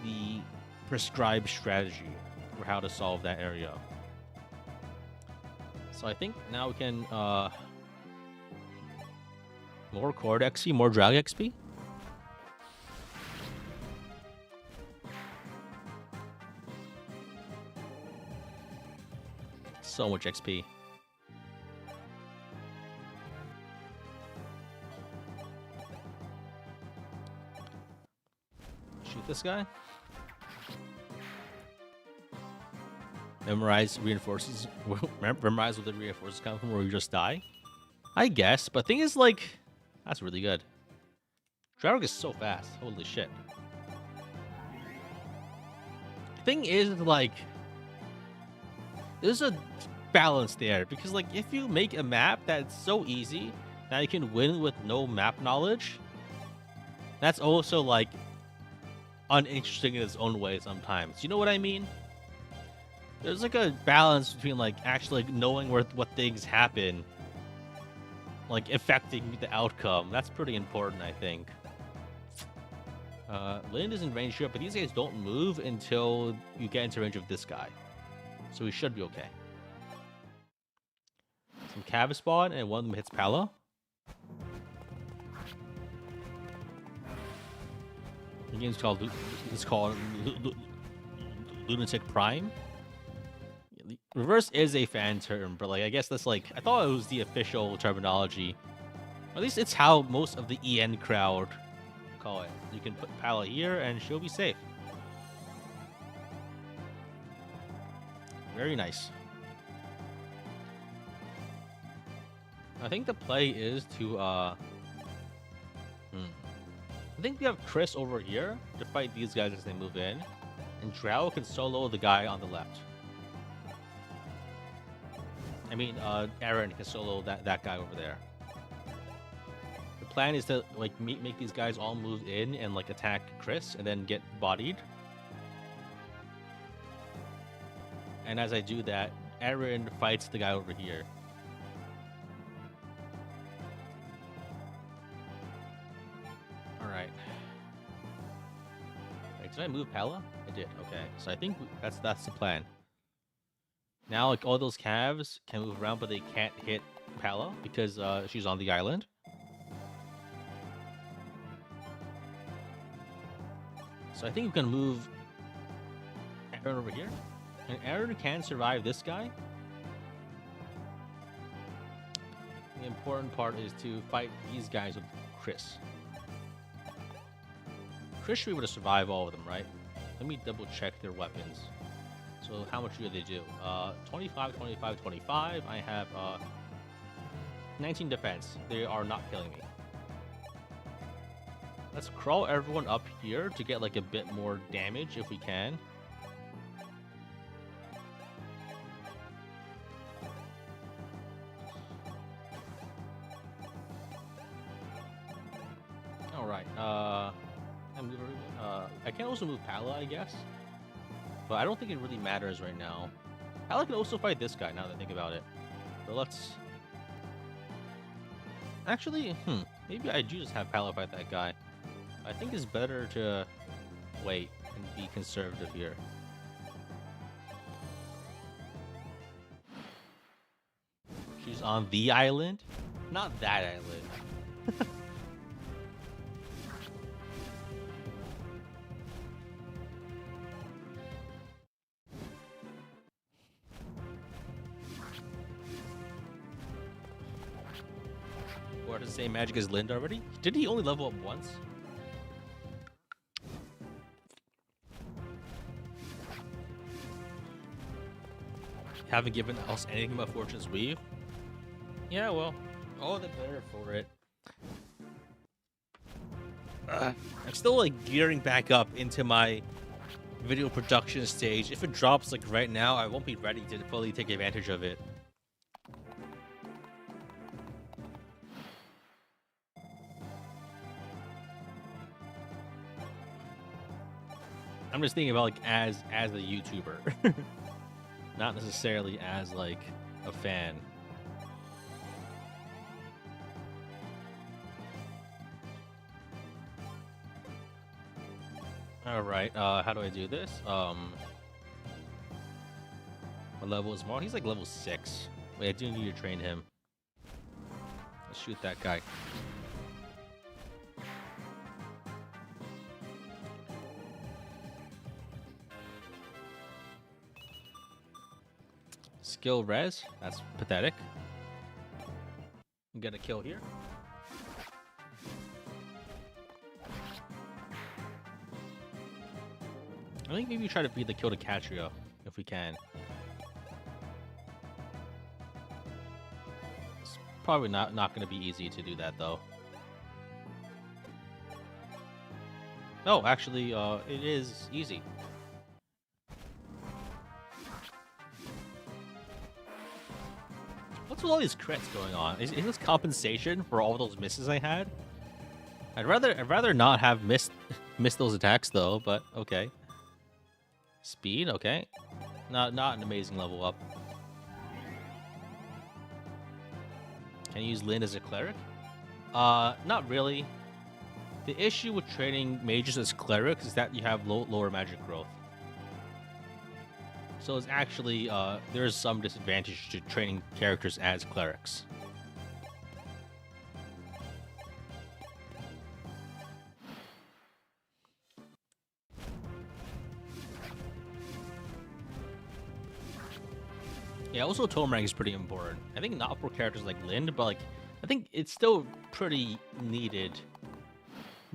the prescribed strategy for how to solve that area. So I think now we can more Cord XP, more Drag XP. So much XP. Shoot this guy. Memorize reinforces. Memorize where the reinforces come from, where you just die. I guess, but thing is, like, that's really good. Paralogue is so fast. Holy shit. Thing is, like, there's a balance there because, like, if you make a map that's so easy that you can win with no map knowledge, that's also like uninteresting in its own way sometimes. You know what I mean? There's like a balance between like actually like, knowing what things happen, like affecting the outcome. That's pretty important, I think. Lind is in range here, but these guys don't move until you get into range of this guy. So we should be okay. Some cav spawn, and one of them hits Palo. The game's called Lunatic Prime. Reverse is a fan term, but like I guess that's like I thought it was the official terminology. At least it's how most of the EN crowd call it. You can put Palo here, and she'll be safe. Very nice. I think the play is to I think we have Chris over here to fight these guys as they move in, and Drow can solo the guy on the left. I mean, Aaron can solo that guy over there. The plan is to like make these guys all move in and like attack Chris and then get bodied. And as I do that, Aaron fights the guy over here. Alright. Wait, did I move Pala? I did, okay. So I think that's the plan. Now, like, all those calves can move around, but they can't hit Pala because she's on the island. So I think we can move Aaron over here. And Aaron can survive this guy. The important part is to fight these guys with Chris. Chris should be able to survive all of them, right? Let me double check their weapons. So how much do they do? 25, 25, 25. I have 19 defense. They are not killing me. Let's crawl everyone up here to get like a bit more damage if we can. All right. I can also move Pala, I guess. But I don't think it really matters right now. Pala can also fight this guy now that I think about it. But let's... Actually, maybe I do just have Pala fight that guy. I think it's better to wait and be conservative here. She's on the island? Not that island. Or does it say magic as Lind already? Did he only level up once? Haven't given us anything but Fortune's Weave? Yeah, well, all the better for it. I'm still like gearing back up into my video production stage. If it drops like right now, I won't be ready to fully take advantage of it. I'm just thinking about like as a YouTuber, not necessarily as like a fan. All right, how do I do this? What level is Marl? He's like level 6. Wait, I do need to train him. Let's shoot that guy. Skill res? That's pathetic. Get a kill here. I think maybe try to beat the kill to Catrio if we can. It's probably not going to be easy to do that though. No, actually, it is easy. What's with all these crits going on? Is this compensation for all those misses I had? I'd rather not have missed those attacks though, but okay. Speed, okay. Not an amazing level up. Can you use Lyn as a cleric? Not really. The issue with training mages as clerics is that you have lower magic growth. So it's actually, there's some disadvantage to training characters as clerics. Yeah, also tome rank is pretty important. I think not for characters like Lyn, but like, I think it's still pretty needed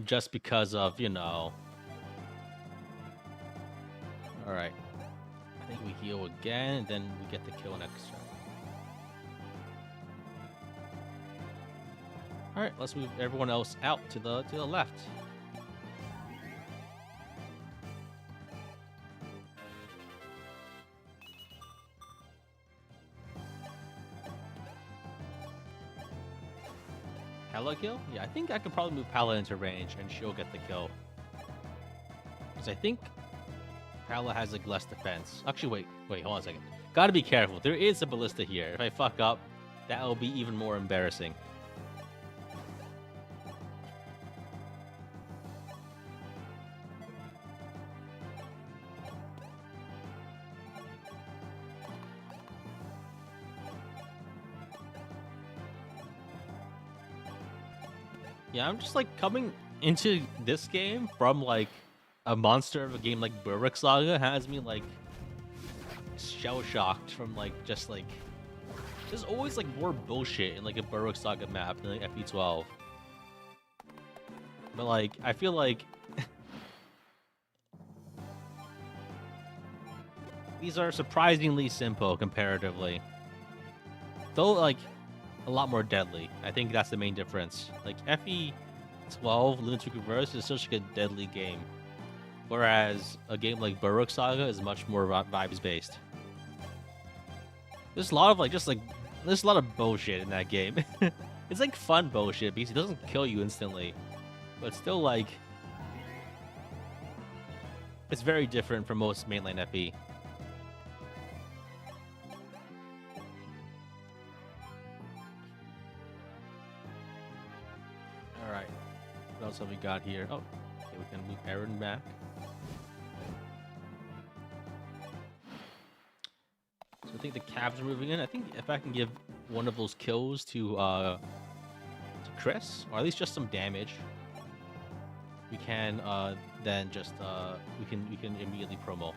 just because of, you know. Alright. I think we heal again, and then we get the kill next turn. Alright, let's move everyone else out to the left. Pala kill? Yeah, I think I could probably move Pala into range and she'll get the kill. Because I think Pala has like less defense. Actually, wait, hold on a second. Gotta be careful. There is a ballista here. If I fuck up, that will be even more embarrassing. Yeah, I'm just like coming into this game from like a monster of a game like Burwick Saga has me like shell-shocked from like just like there's always like more bullshit in like a Burwick Saga map than like FE12. But like I feel like these are surprisingly simple comparatively. Though like a lot more deadly. I think that's the main difference. Like FE12 Lunatic Reverse is such a deadly game. Whereas a game like Burwick Saga is much more vibes based. There's a lot of like there's a lot of bullshit in that game. It's like fun bullshit because it doesn't kill you instantly. But still like it's very different from most mainline FE. Alright. What else have we got here? Oh, okay, we can move Aaron back. So I think the cabs are moving in. I think if I can give one of those kills to Chris, or at least just some damage, we can then just we can immediately promo.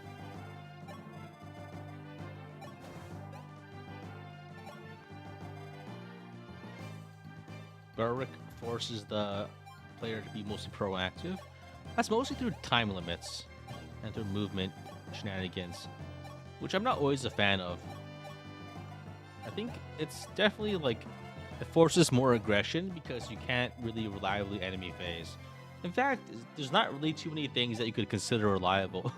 Berwick forces the player to be mostly proactive. That's mostly through time limits and through movement shenanigans, which I'm not always a fan of. I think it's definitely like it forces more aggression because you can't really reliably enemy phase. In fact, there's not really too many things that you could consider reliable.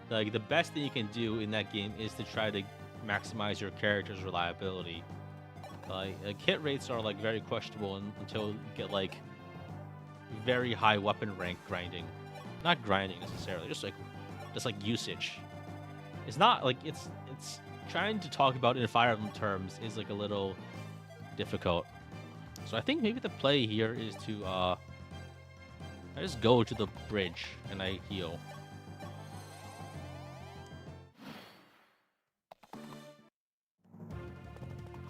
Like, the best thing you can do in that game is to try to maximize your character's reliability. Like hit rates are like very questionable until you get like very high weapon rank grinding. Not grinding necessarily, just like usage. It's not like it's trying to talk about it in Fire Emblem terms is like a little difficult. So I think maybe the play here is to I just go to the bridge and I heal.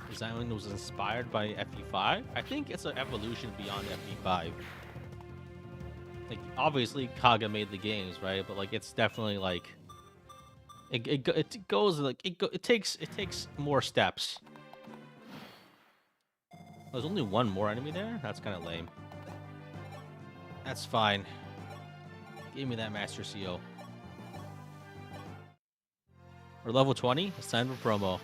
Design was inspired by FE5. I think it's an evolution beyond FE5. Like obviously Kaga made the games, right? But like it's definitely like it goes like it takes more steps. There's only one more enemy there. That's kind of lame. That's fine. Give me that Master Seal. We're level 20. It's time for promo.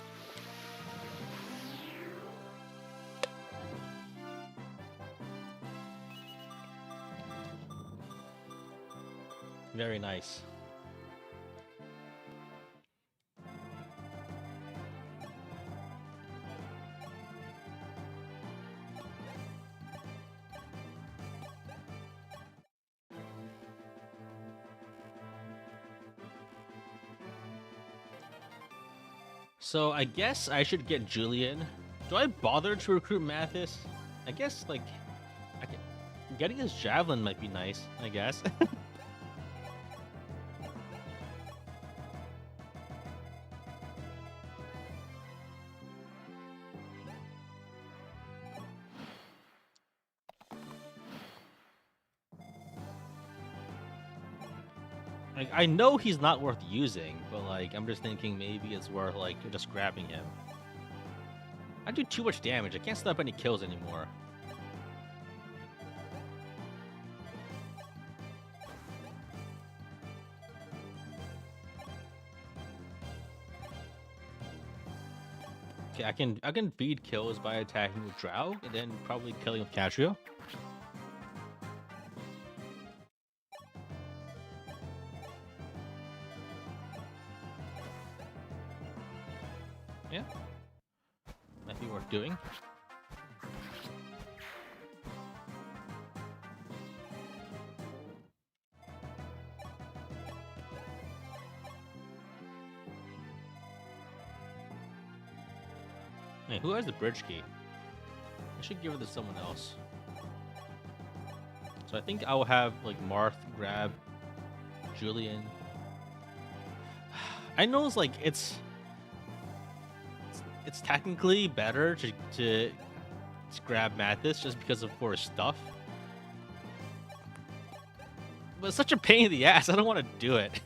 Very nice. So I guess I should get Julian. Do I bother to recruit Mathis? I guess like getting his javelin might be nice, I guess. Like I know he's not worth using, but like I'm just thinking maybe it's worth like just grabbing him. I do too much damage. I can't stop any kills anymore. Okay, I can feed kills by attacking with Drow and then probably killing with Castrio. Yeah, might be worth doing. Hey, who has the bridge key? I should give it to someone else. So I think I will have like Marth grab Julian. I know it's like it's technically better to grab Mathis just because of for his stuff. But it's such a pain in the ass. I don't want to do it.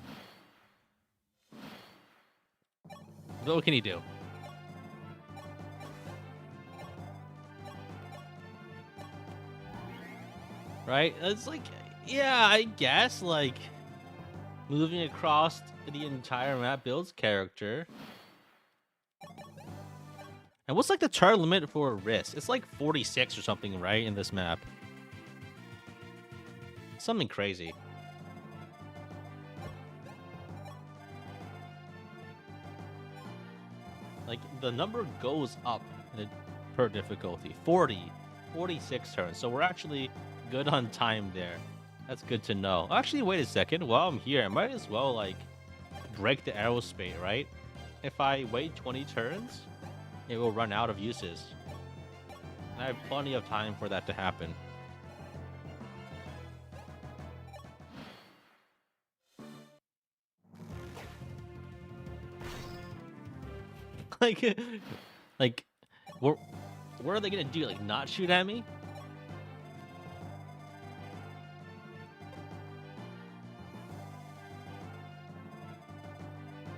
But what can you do? Right? It's like, yeah, I guess like moving across the entire map builds character. And what's like the turn limit for a wrist? It's like 46 or something, right, in this map. Something crazy. Like the number goes up per difficulty. 46 turns. So we're actually good on time there. That's good to know. Actually, wait a second. While I'm here, I might as well like break the arrow spate, right? If I wait 20 turns, it will run out of uses. And I have plenty of time for that to happen. like, what are they gonna do? Like, not shoot at me?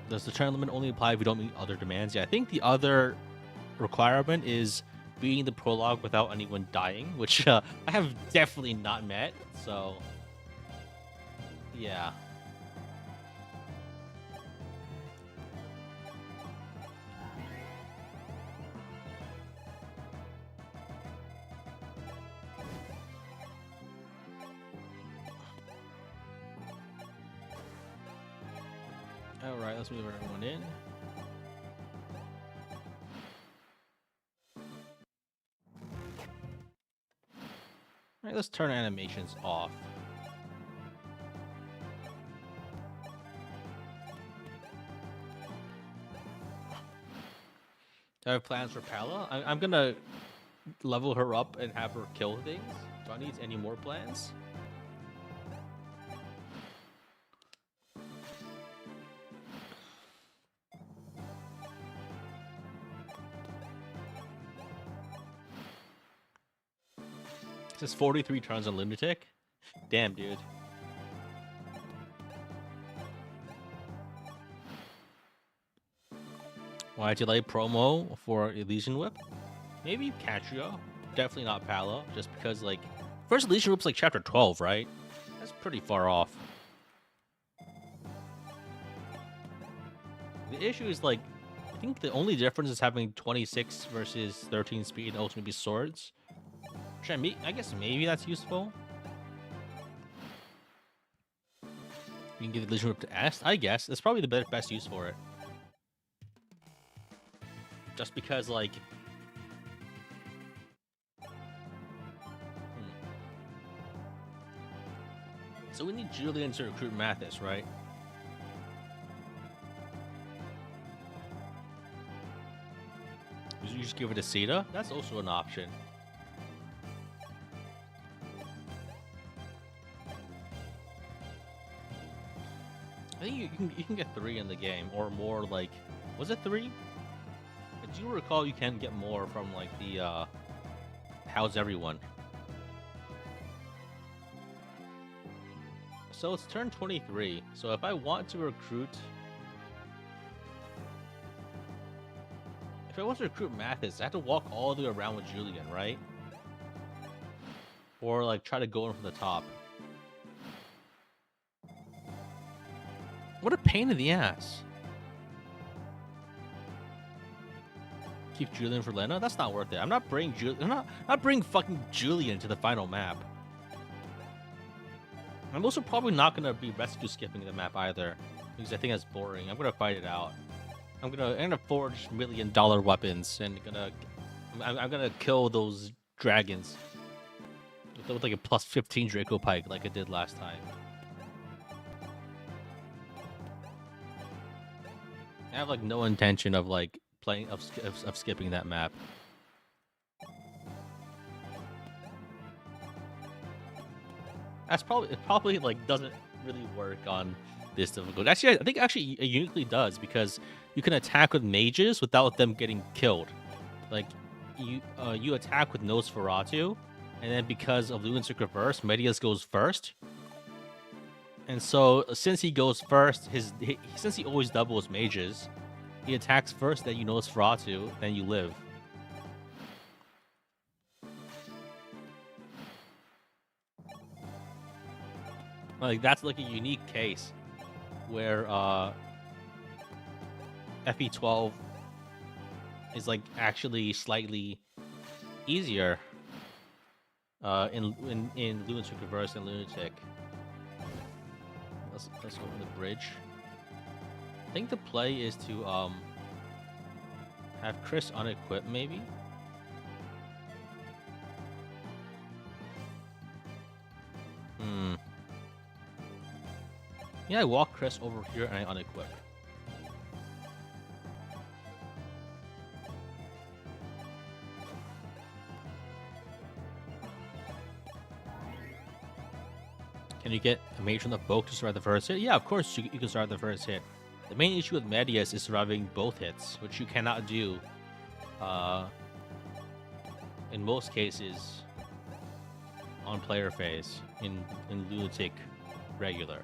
Does the turn limit only apply if you don't meet other demands? Yeah, I think the other requirement is beating the prologue without anyone dying, which I have definitely not met. So, yeah. Alright, let's move everyone in. Alright, let's turn animations off. Do I have plans for Pala? I'm gonna level her up and have her kill things. Do I need any more plans? It says 43 turns on Lunatic. Damn, dude. Why delay promo for Elysian Whip? Maybe Catrio. Definitely not Palo. Just because, like, first Elysian Whip's like chapter 12, right? That's pretty far off. The issue is, like, I think the only difference is having 26 versus 13 speed and ultimately swords. Which I guess maybe that's useful. You can give the Elysian Whip to S. I guess that's probably the best use for it. Just because, like, so we need Julian to recruit Mathis, right? You just give it to Sita? That's also an option. I think you can get 3 in the game, or more, like, was it 3? I do recall you can get more from, like, the, how's everyone? So it's turn 23, so if I want to recruit... If I want to recruit Mathis, I have to walk all the way around with Julian, right? Or, like, try to go in from the top. What a pain in the ass. Keep Julian for Lena? That's not worth it. I'm not bringing not bringing fucking Julian to the final map. I'm also probably not gonna be rescue skipping the map either, because I think that's boring. I'm gonna fight it out. I'm gonna forge $1 million weapons and I'm gonna kill those dragons with like a plus 15 Draco Pike like I did last time. I have like no intention of like playing of skipping that map. That's probably like doesn't really work on this difficulty. Actually, I think it uniquely does, because you can attack with mages without them getting killed. Like you attack with Nosferatu, and then because of Lunatic Reverse, Medius goes first. And so since he goes first, since he always doubles mages, he attacks first, then you Nosferatu, then you live. Like, that's like a unique case where FE12 is like actually slightly easier in Lunatic Reverse and Lunatic. Let's open the bridge. I think the play is to have Chris unequip maybe. Yeah, I walk Chris over here and I unequip. Can you get a mage from the boat to survive the first hit? Yeah, of course you can survive the first hit. The main issue with Medius is surviving both hits, which you cannot do in most cases on player phase in Lunatic regular.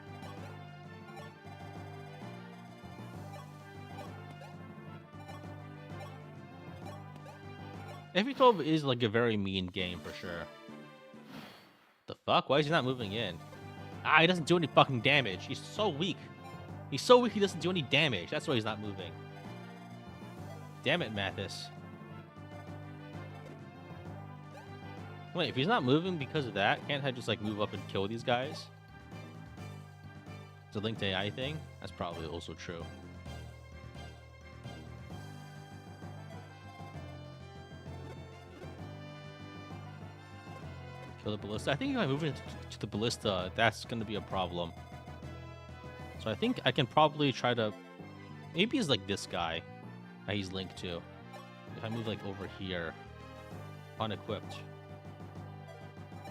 FE12 is like a very mean game for sure. The fuck? Why is he not moving in? Ah, he doesn't do any fucking damage. He's so weak. He's so weak he doesn't do any damage. That's why he's not moving. Damn it, Mathis. Wait, if he's not moving because of that, can't I just like move up and kill these guys? The linked AI thing? That's probably also true. Kill the ballista. I think if I move into the ballista, that's going to be a problem. So I think I can probably try to... Maybe it's like this guy that he's linked to. If I move like over here, unequipped,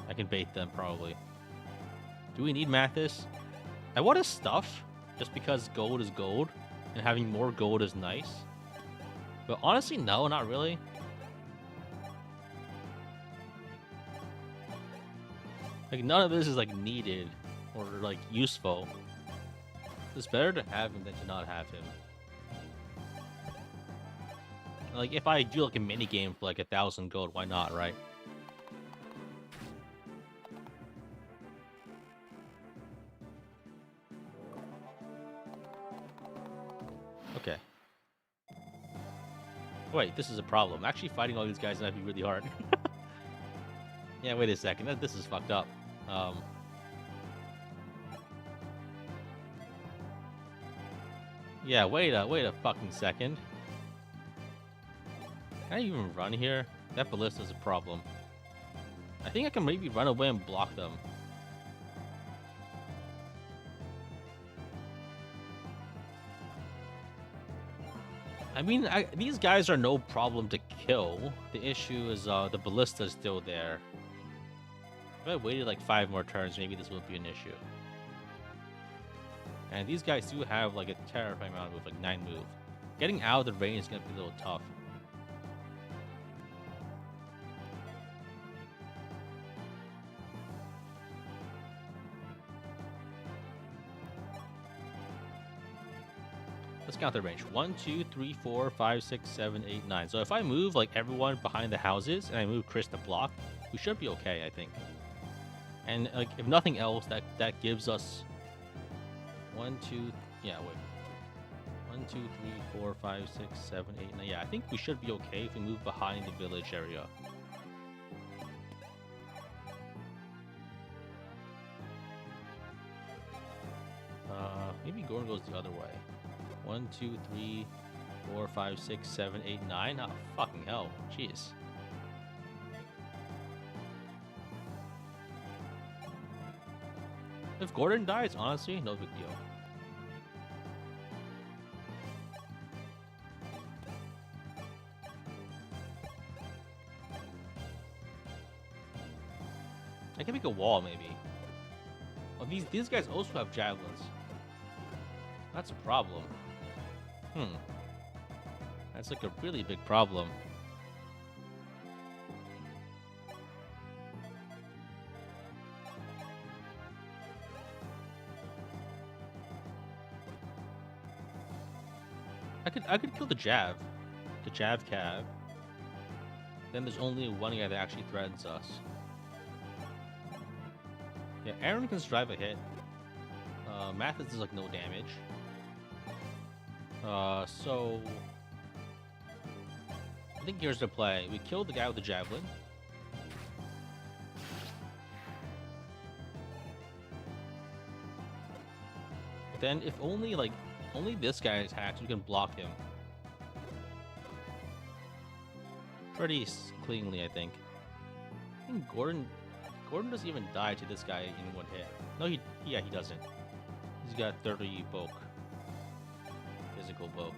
I can bait them probably. Do we need Mathis? I want his stuff just because gold is gold and having more gold is nice. But honestly, no, not really. Like, none of this is like needed or like useful. It's better to have him than to not have him. Like, if I do like a mini game for like 1,000 gold, why not, right? Okay. Wait, this is a problem. Actually, fighting all these guys might be really hard. Yeah, wait a second. This is fucked up. Yeah, wait a fucking second. Can I even run here? That ballista is a problem. I think I can maybe run away and block them. I mean, these guys are no problem to kill. The issue is the ballista is still there. If I waited like 5 more turns, maybe this would be an issue. And these guys do have like a terrifying amount of like 9 move. Getting out of the range is gonna be a little tough. Let's count the range. 1, 2, 3, 4, 5, 6, 7, 8, 9. So if I move like everyone behind the houses and I move Chris to block, we should be okay, I think. And like if nothing else, that gives us 1, 2, yeah, wait. 1, 2, 3, 4, 5, 6, 7, 8, 9. Yeah, I think we should be okay if we move behind the village area. Maybe Gordon goes the other way. 1, 2, 3, 4, 5, 6, 7, 8, 9. Oh, fucking hell. Jeez. If Gordon dies, honestly, no big deal. I can make a wall, maybe. Oh, these guys also have javelins. That's a problem. That's like a really big problem. I could kill the Jav Cav. Then there's only one guy that actually threatens us. Yeah, Aaron can survive a hit. Mathis does like no damage. So I think here's the play. We kill the guy with the javelin. Then if only this guy attacks, we can block him pretty cleanly, I think. I think Gordon doesn't even die to this guy in one hit. No, he doesn't. He's got 30 bulk. Physical bulk.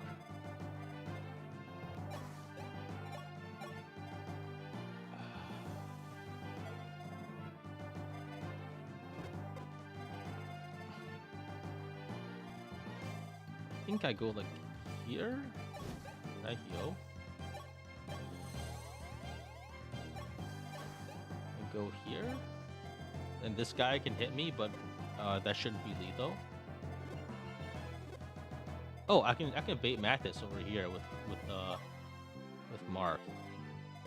I think I go like here. Can I heal? And go here. And this guy can hit me, but that shouldn't be lethal. Oh, I can bait Mathis over here with Marth.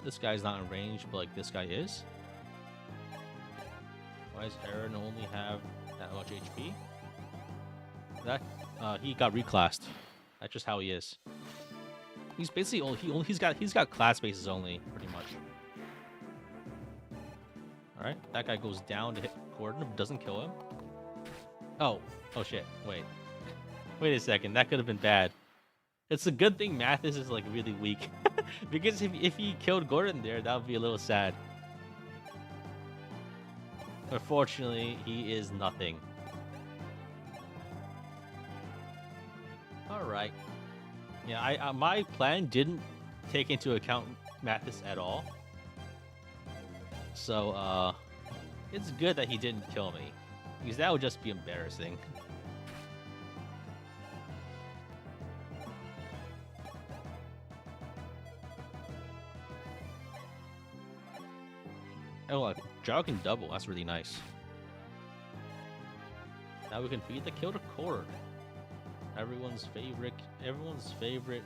This guy's not in range, but like this guy is. Why does Aaron only have that much HP? That he got reclassed. That's just how he is. He's basically he's got class bases only, pretty much. All right, that guy goes down to hit Gordon, doesn't kill him. Oh, oh shit. Wait a second. That could have been bad. It's a good thing Mathis is like really weak. Because if he killed Gordon there, that would be a little sad. Unfortunately, he is nothing. Alright. Yeah, my plan didn't take into account Mathis at all. So, it's good that he didn't kill me. Because that would just be embarrassing. Oh, like, Drow can double. That's really nice. Now we can feed the kill to Cord. Everyone's favorite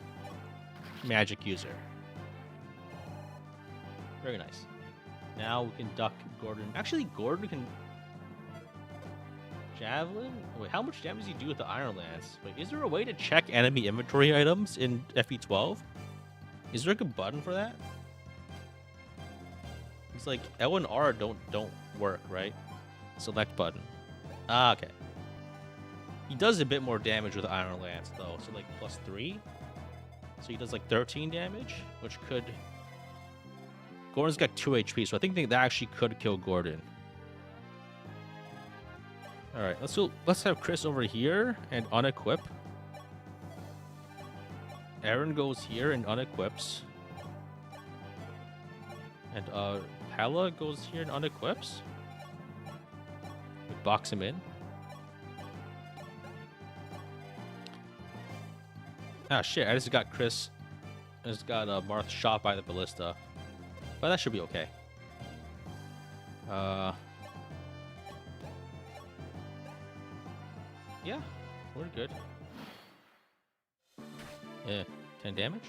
magic user. Very nice. Now we can duck Gordon. Actually, Gordon can... Javelin? Wait, how much damage does he do with the Iron Lance? Wait, is there a way to check enemy inventory items in FE12? Is there like a button for that? It's like L and R don't work, right? Select button. Ah, okay. He does a bit more damage with Iron Lance though, so like +3. So he does like 13 damage, which could... Gordon's got 2 HP, so I think that actually could kill Gordon. Alright, let's have Chris over here and unequip. Aaron goes here and unequips. And Pala goes here and unequips. We box him in. Ah shit, I just got Marth shot by the ballista. But that should be okay. Yeah, we're good. Yeah, 10 damage.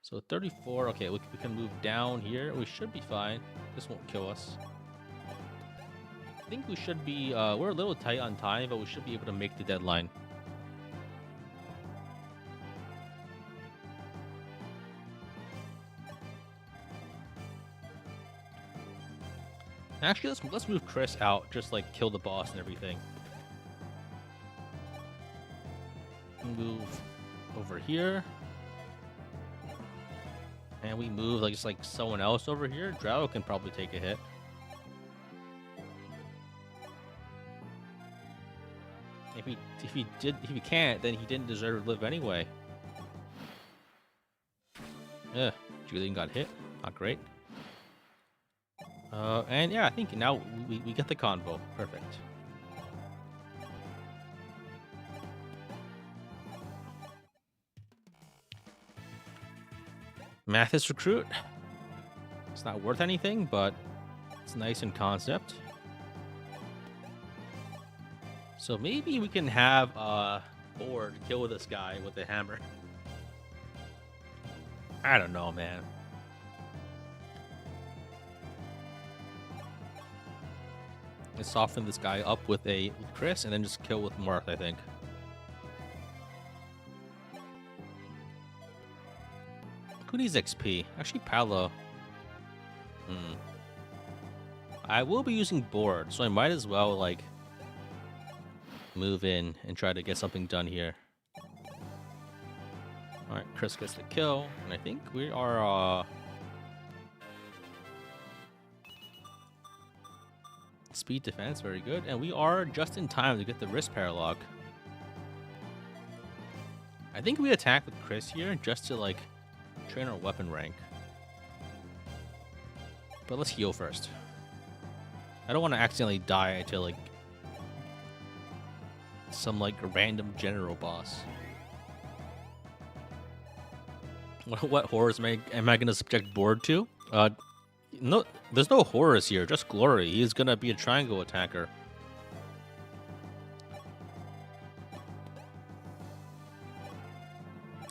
So 34. Okay, we can move down here. We should be fine. This won't kill us. I think we should be... we're a little tight on time, but we should be able to make the deadline. Actually, let's move Chris out. Just like kill the boss and everything. Move over here. And we move like just like someone else over here. Drow can probably take a hit. If he can't, then he didn't deserve to live anyway. Yeah, Julian got hit. Not great. And yeah, I think now we get the convo. Perfect. Mathis recruit. It's not worth anything, but it's nice in concept. So maybe we can have Board kill this guy with the hammer. I don't know, man. Let's soften this guy up with a Chris and then just kill with Marth, I think. Who needs XP? Actually, Palo. I will be using Board, so I might as well, like, move in and try to get something done here. Alright, Chris gets the kill, and I think we are, speed defense, very good. And we are just in time to get the wrist paralogue. I think we attack with Chris here just to, like, train our weapon rank. But let's heal first. I don't want to accidentally die to, like, some, like, random general boss. What horrors am I going to subject Board to? No, there's no horrors here, just glory. He's going to be a triangle attacker.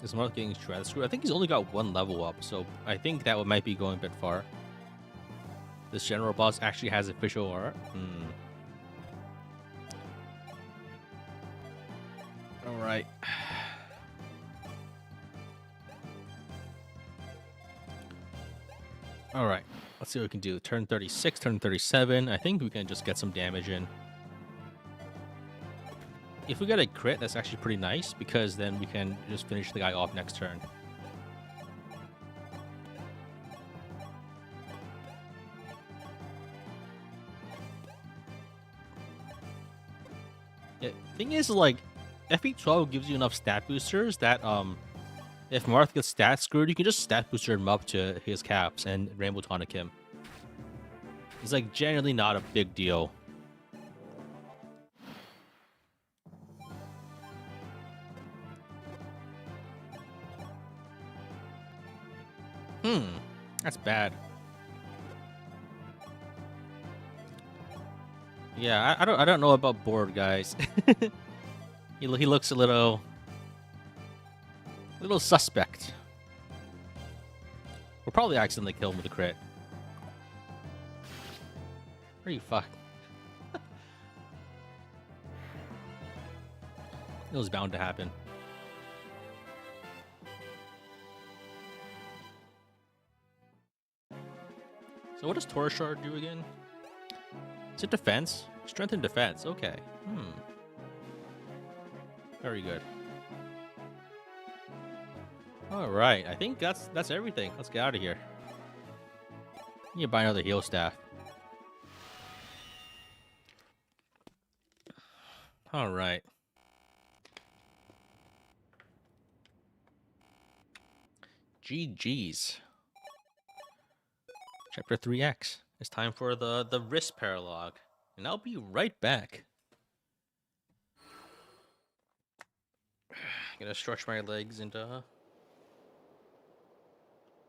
Is Marth getting shredded? I think he's only got 1 level up, so I think that might be going a bit far. This general boss actually has official art. Alright. Alright. Let's see what we can do. Turn 36, turn 37. I think we can just get some damage in. if we get a crit, that's actually pretty nice because then we can just finish the guy off next turn. Yeah, thing is, like, FE12 gives you enough stat boosters that if Marth gets stat screwed, you can just stat booster him up to his caps and Rainbow Tonic him. It's like generally not a big deal. That's bad. Yeah, I don't know about board, guys. he looks a little suspect. We'll probably accidentally kill him with a crit. Are you fuck? It was bound to happen. So what does Taurus Shard do again? Is it defense? Strength and defense. Okay. Very good. All right. I think that's everything. Let's get out of here. You need to buy another heal staff. All right. GG's. Chapter 3X. It's time for the wrist paralogue. And I'll be right back. Gonna stretch my legs into...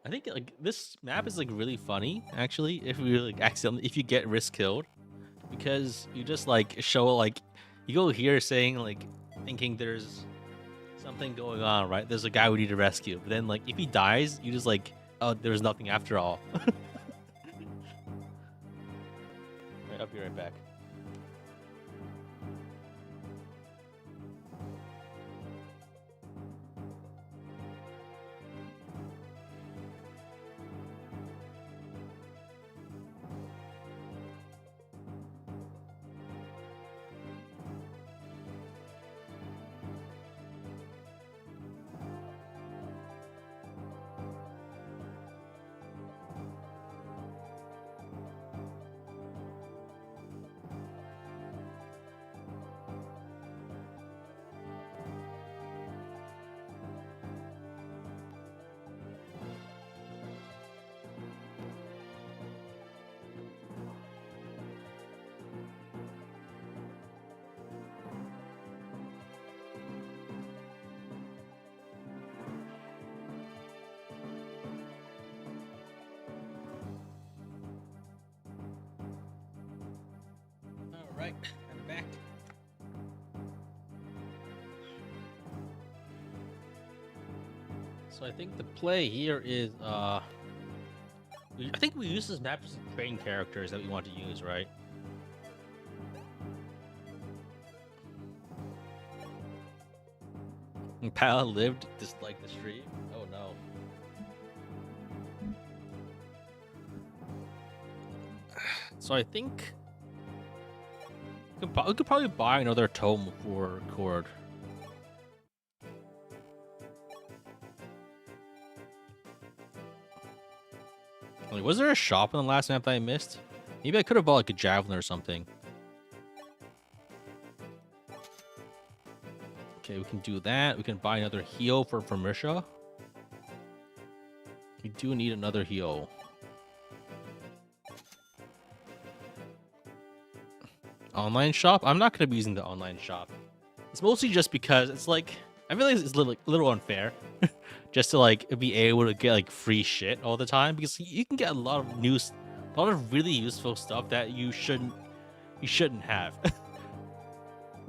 I think like this map is like really funny, actually, if you like accidentally if you get wrist killed. Because you just like show like you go here saying like thinking there's something going on, right? There's a guy we need to rescue. But then like if he dies, you just like, oh, there's nothing after all. Right, I'll be right back. Alright, I'm back. So I think the play here is I think we use this map to train characters that we want to use, right? And Pal lived disliked the stream. Oh no. So I think we could probably buy another tome for Cord. Like, was there a shop in the last map that I missed? Maybe I could have bought like a javelin or something. Okay, we can do that. We can buy another heal for Misha. We do need another heal. Online shop? I'm not going to be using the online shop. It's mostly just because it's like, I feel like it's a little unfair just to like be able to get like free shit all the time, because you can get a lot of really useful stuff that you shouldn't have.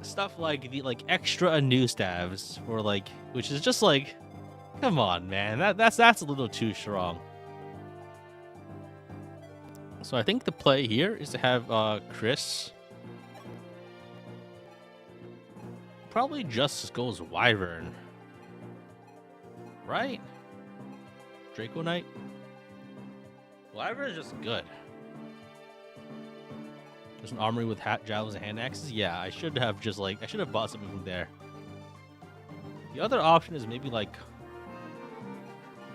Stuff like the extra new stabs, or like, which is just like, come on, man, that's a little too strong. So I think the play here is to have Chris probably just goes Wyvern, right? Draco Knight. Wyvern is just good. There's an armory with javelins and hand axes. Yeah, I should have just like I should have bought something from there. The other option is maybe like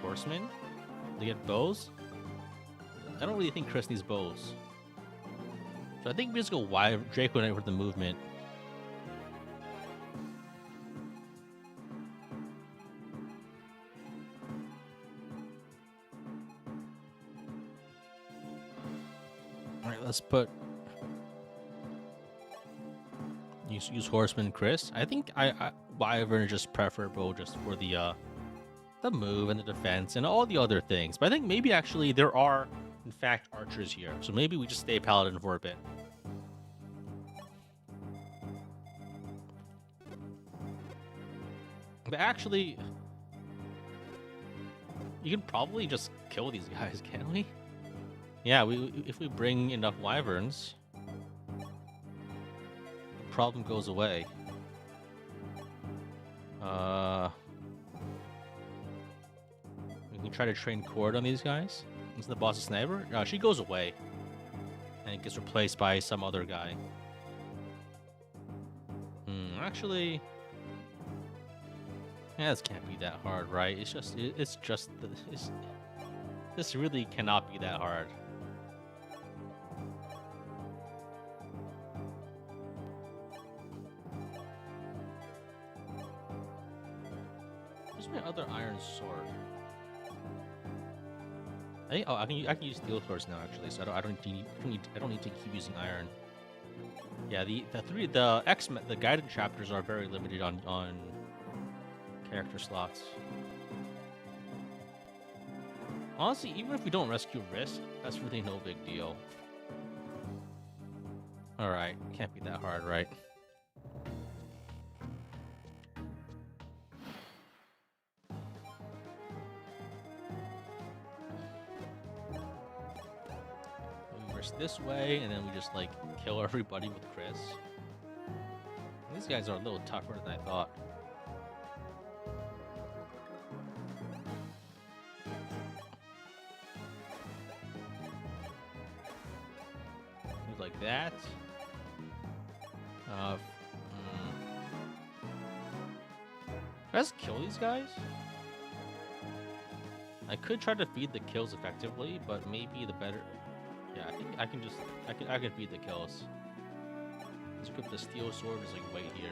horsemen to get bows. I don't really think Chris needs bows, so I think we just go Draco Knight for the movement. All right, let's put use horseman Chris. I think I Wyvern is just preferable just for the move and the defense and all the other things. But I think maybe actually there are in fact archers here, so maybe we just stay paladin for a bit. But actually, you can probably just kill these guys, can't we? Yeah, if we bring enough wyverns, the problem goes away. We can try to train Cord on these guys. Is the boss a sniper? No, she goes away. And gets replaced by some other guy. Actually... yeah, this can't be that hard, right? This really cannot be that hard. Where's my other iron sword? I can use steel swords now actually, so I don't need to keep using iron. Yeah, the guided chapters are very limited on character slots. Honestly, even if we don't rescue Risk, that's really no big deal. Alright, can't be that hard, right? We risk this way, and then we just like kill everybody with Chris. These guys are a little tougher than I thought. Like that. Let's kill these guys. I could try to feed the kills effectively, but maybe the better. Yeah, I think I can feed the kills. Let's equip the steel sword is like right here.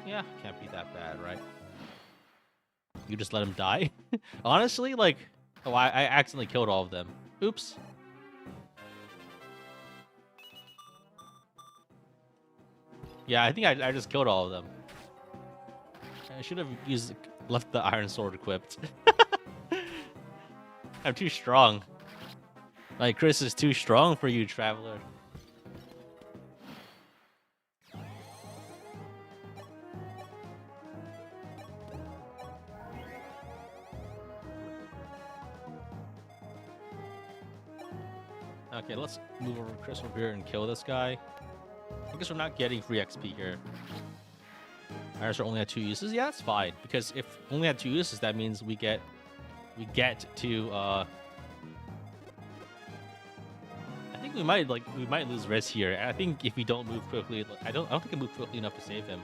Yeah, can't be that bad, right? You just let him die? Honestly, like... oh, I accidentally killed all of them. Oops. Yeah, I think I just killed all of them. I should have left the iron sword equipped. I'm too strong. Like, Chris is too strong for you, traveler. Okay, let's move over Chris over here and kill this guy. I guess we're not getting free XP here. Irons are only had 2 uses. Yeah, that's fine. Because if only had 2 uses, that means we get to I think we might lose Riz here. And I think if we don't move quickly, I don't think I move quickly enough to save him.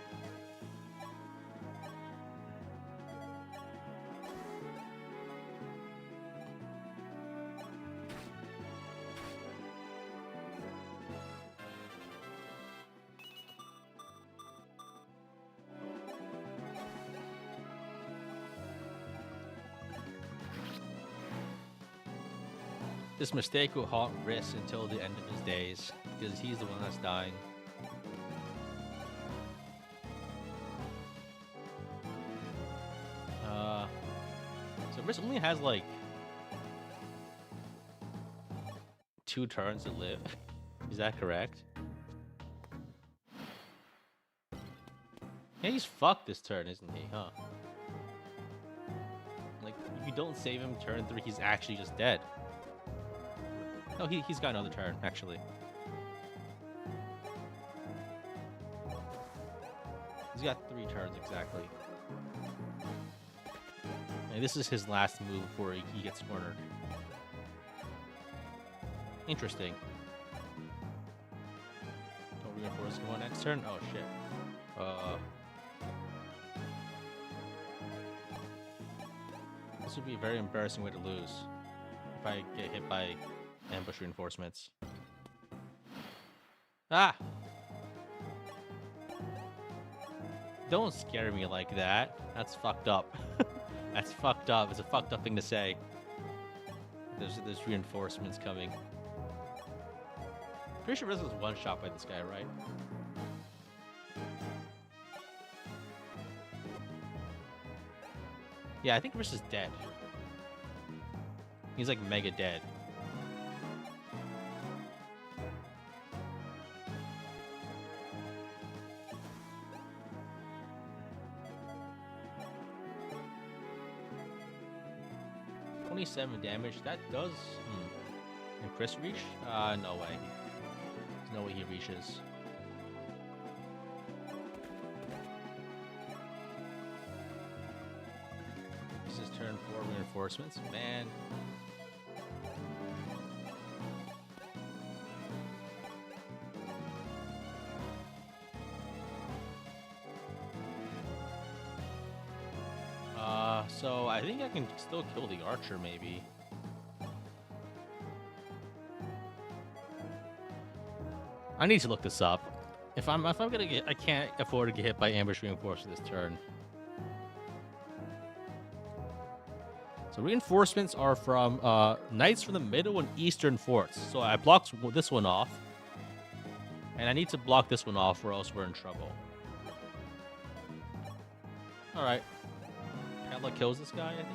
This mistake will haunt Riss until the end of his days, because he's the one that's dying. So Riss only has like 2 turns to live. Is that correct? Yeah, he's fucked this turn, isn't he? Huh? Like, if you don't save him turn 3, he's actually just dead. No, he's got another turn, actually. He's got 3 turns, exactly. And this is his last move before he gets cornered. Interesting. Don't reinforce going next turn? Oh shit. This would be a very embarrassing way to lose if I get hit by ambush reinforcements. Ah! Don't scare me like that. That's fucked up. That's fucked up. It's a fucked up thing to say. There's reinforcements coming. Pretty sure this was one shot by this guy, right? Yeah, I think Riss is dead. He's like mega dead. .27 damage. That does. Can Chris reach? No way. There's no way he reaches. This is turn 4 reinforcements. Man. So I think I can still kill the archer, maybe. I need to look this up. If I'm gonna get, I can't afford to get hit by ambush reinforcements this turn. So reinforcements are from knights from the middle and eastern forts. So I blocked this one off, and I need to block this one off, or else we're in trouble. All right. Paralogue kills this guy, I think.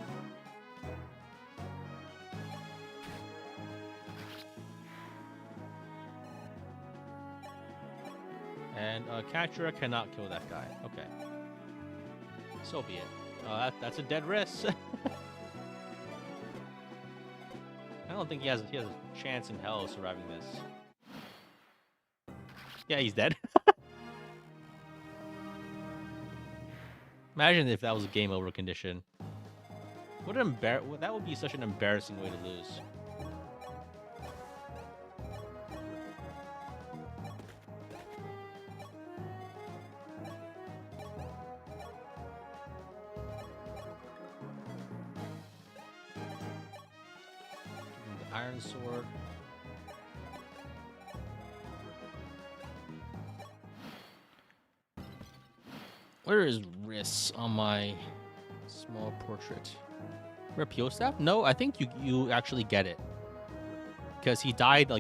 And Catcher cannot kill that guy. Okay. So be it. That's a dead Riss. I don't think he has a chance in hell of surviving this. Yeah, he's dead. Imagine if that was a game over condition. That would be such an embarrassing way to lose. The Iron Sword. Where is Riss on my small portrait? Repeal staff? No, I think you actually get it. Because he died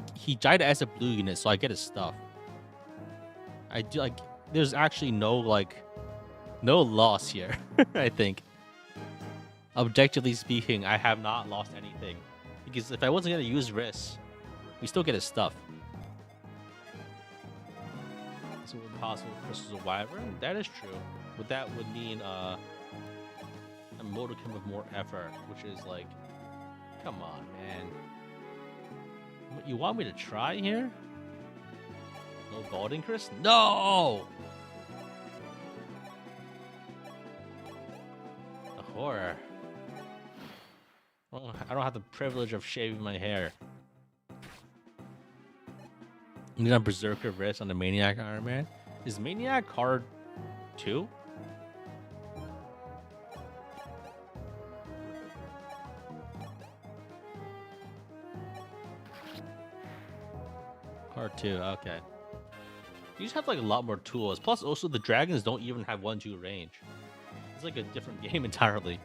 as a blue unit, so I get his stuff. I do there's actually no loss here, I think. Objectively speaking, I have not lost anything. Because if I wasn't gonna use Riss, we still get his stuff. So impossible crystals of wyvern? That is true. But that would mean a modicum of more effort, which is like, come on, man. You want me to try here? No balding Chris? No! The horror. I don't have the privilege of shaving my hair. I'm gonna Berserker Riss on the Maniac Iron Man. Is Maniac card 2? Card 2, okay. You just have like a lot more tools. Plus, also the dragons don't even have 1-2 range. It's like a different game entirely.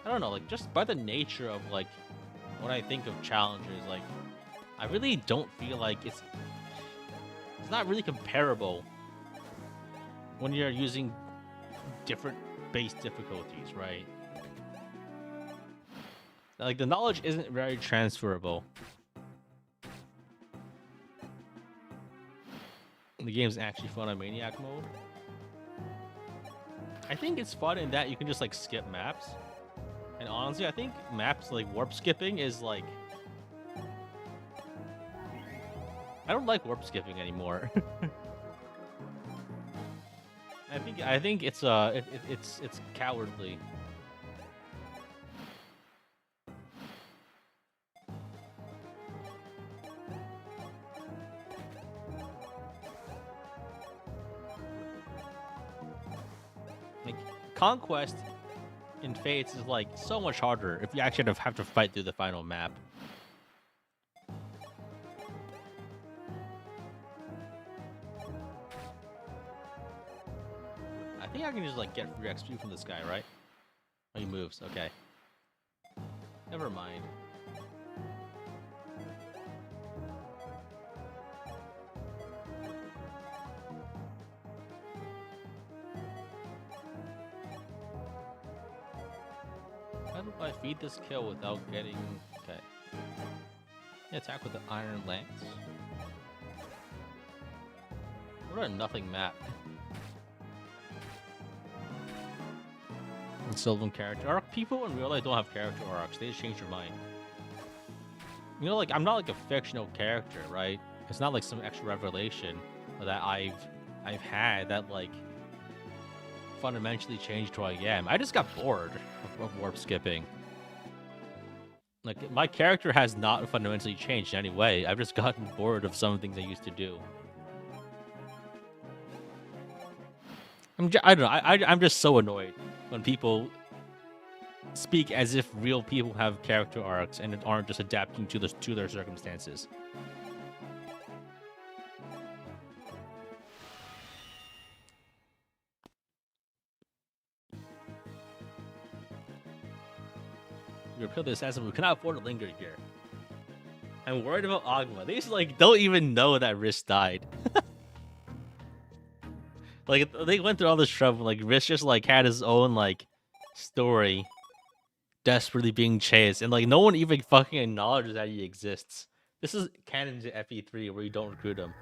I don't know, like just by the nature of like when I think of challengers, like I really don't feel like it's not really comparable when you're using different base difficulties, right? Like the knowledge isn't very transferable. The game's actually fun on Maniac mode. I think it's fun in that you can just like skip maps. And honestly, I think maps like warp skipping is like... I don't like warp skipping anymore. I think it's cowardly. Like conquest in Fates is like so much harder if you actually have to fight through the final map. I think I can just like get free XP from this guy, right? Oh, he moves. Okay. Never mind. How do I feed this kill without getting... Okay. Attack with the Iron Lance. What a nothing map. Excelblem character arc. People in real life don't have character arcs. They just change their mind. You know, like, I'm not like a fictional character, right? It's not like some extra revelation that I've had that like fundamentally changed who I am. I just got bored of warp skipping. Like, my character has not fundamentally changed in any way. I've just gotten bored of some things I used to do. I don't know. I'm just so annoyed when people speak as if real people have character arcs and aren't just adapting to their circumstances. We repeal the assassin. We cannot afford to linger here. I'm worried about Agma. They just like don't even know that Riss died. Like they went through all this trouble. Like Riss just like had his own like story, desperately being chased, and like no one even fucking acknowledges that he exists. This is canon to FE3 where you don't recruit him.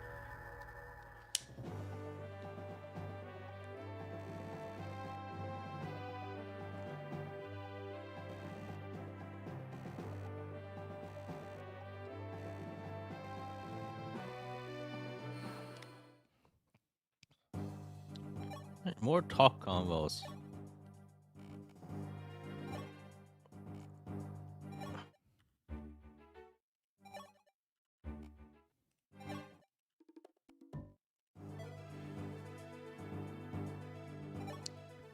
More talk combos.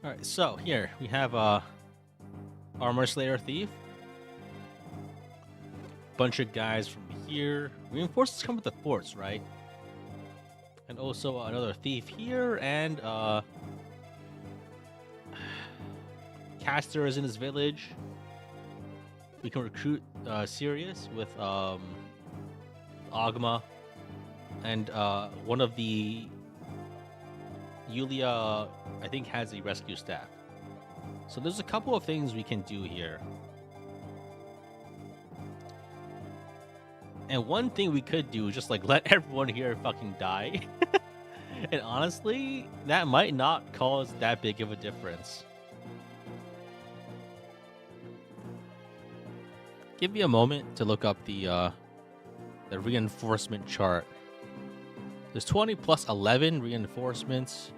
Alright, so here we have Armor Slayer Thief. Bunch of guys from here. Reinforcements come with the force, right? And also another thief here, and Caster is in his village. We can recruit Sirius with Agma, and one of the Yulia, I think, has a rescue staff. So there's a couple of things we can do here. And one thing we could do is just like let everyone here fucking die. And honestly, that might not cause that big of a difference. Give me a moment to look up the reinforcement chart. There's 20 plus 11 reinforcements,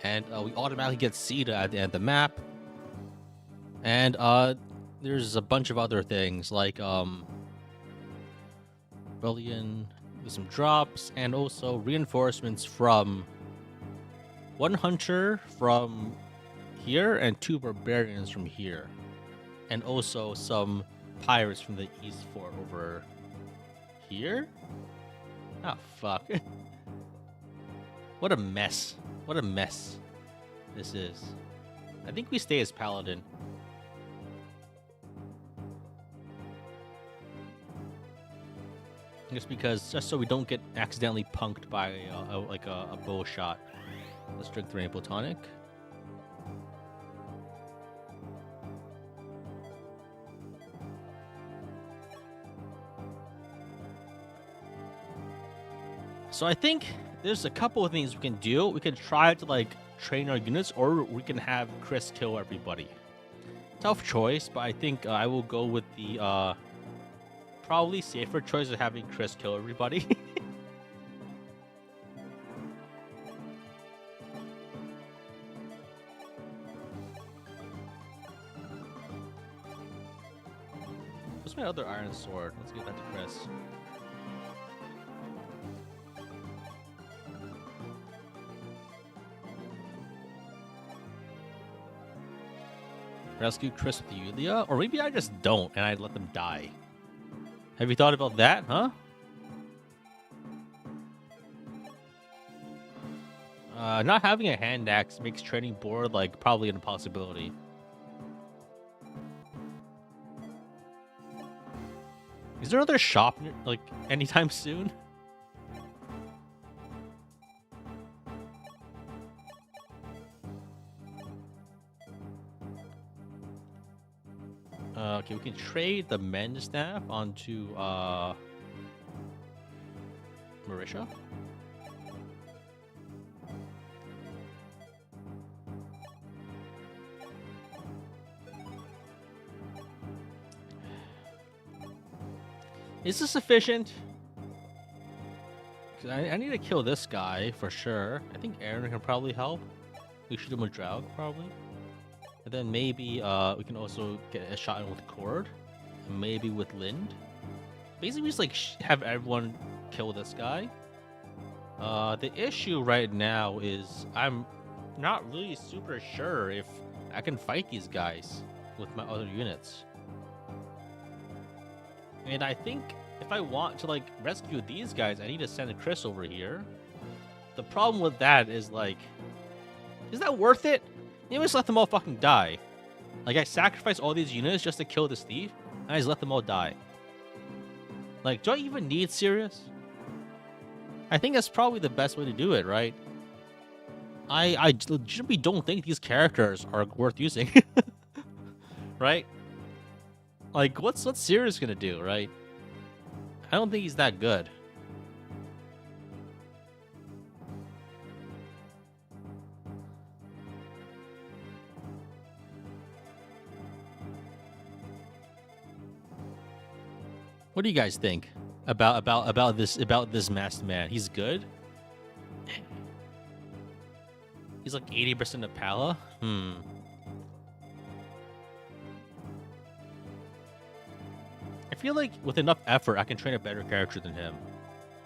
and we automatically get Sita at the end of the map. And there's a bunch of other things like Rebellion, some drops, and also reinforcements from one hunter from here and 2 barbarians from here, and also some pirates from the east fort over here. Oh fuck. What a mess. What a mess this is. I think we stay as paladin. Just so we don't get accidentally punked by a bow shot. Let's drink 3 Platonic. So I think there's a couple of things we can do. We can try to like train our units, or we can have Chris kill everybody. Tough choice, but I think I will go with the probably safer choice of having Chris kill everybody. What's my other iron sword? Let's give that to Chris. Rescue Chris with Yulia? Or maybe I just don't and I let them die. Have you thought about that, huh? Not having a hand axe makes training board, like, probably an impossibility. Is there another shop, like, anytime soon? Okay, we can trade the mend staff onto, Marisha? Is this sufficient? I need to kill this guy for sure. I think Aaron can probably help. We shoot him with Draug, probably. And then maybe we can also get a shot in with Cord. And maybe with Lind. Basically, just like have everyone kill this guy. The issue right now is I'm not really super sure if I can fight these guys with my other units. And I think if I want to, like, rescue these guys, I need to send Chris over here. The problem with that is, like, is that worth it? You just let them all fucking die. Like, I sacrificed all these units just to kill this thief, and I just let them all die. Like, do I even need Sirius? I think that's probably the best way to do it, right? I legitimately don't think these characters are worth using. Right? Like, what's Sirius gonna do, right? I don't think he's that good. What do you guys think about this masked man? He's good. He's like 80% of Pala. I feel like with enough effort, I can train a better character than him.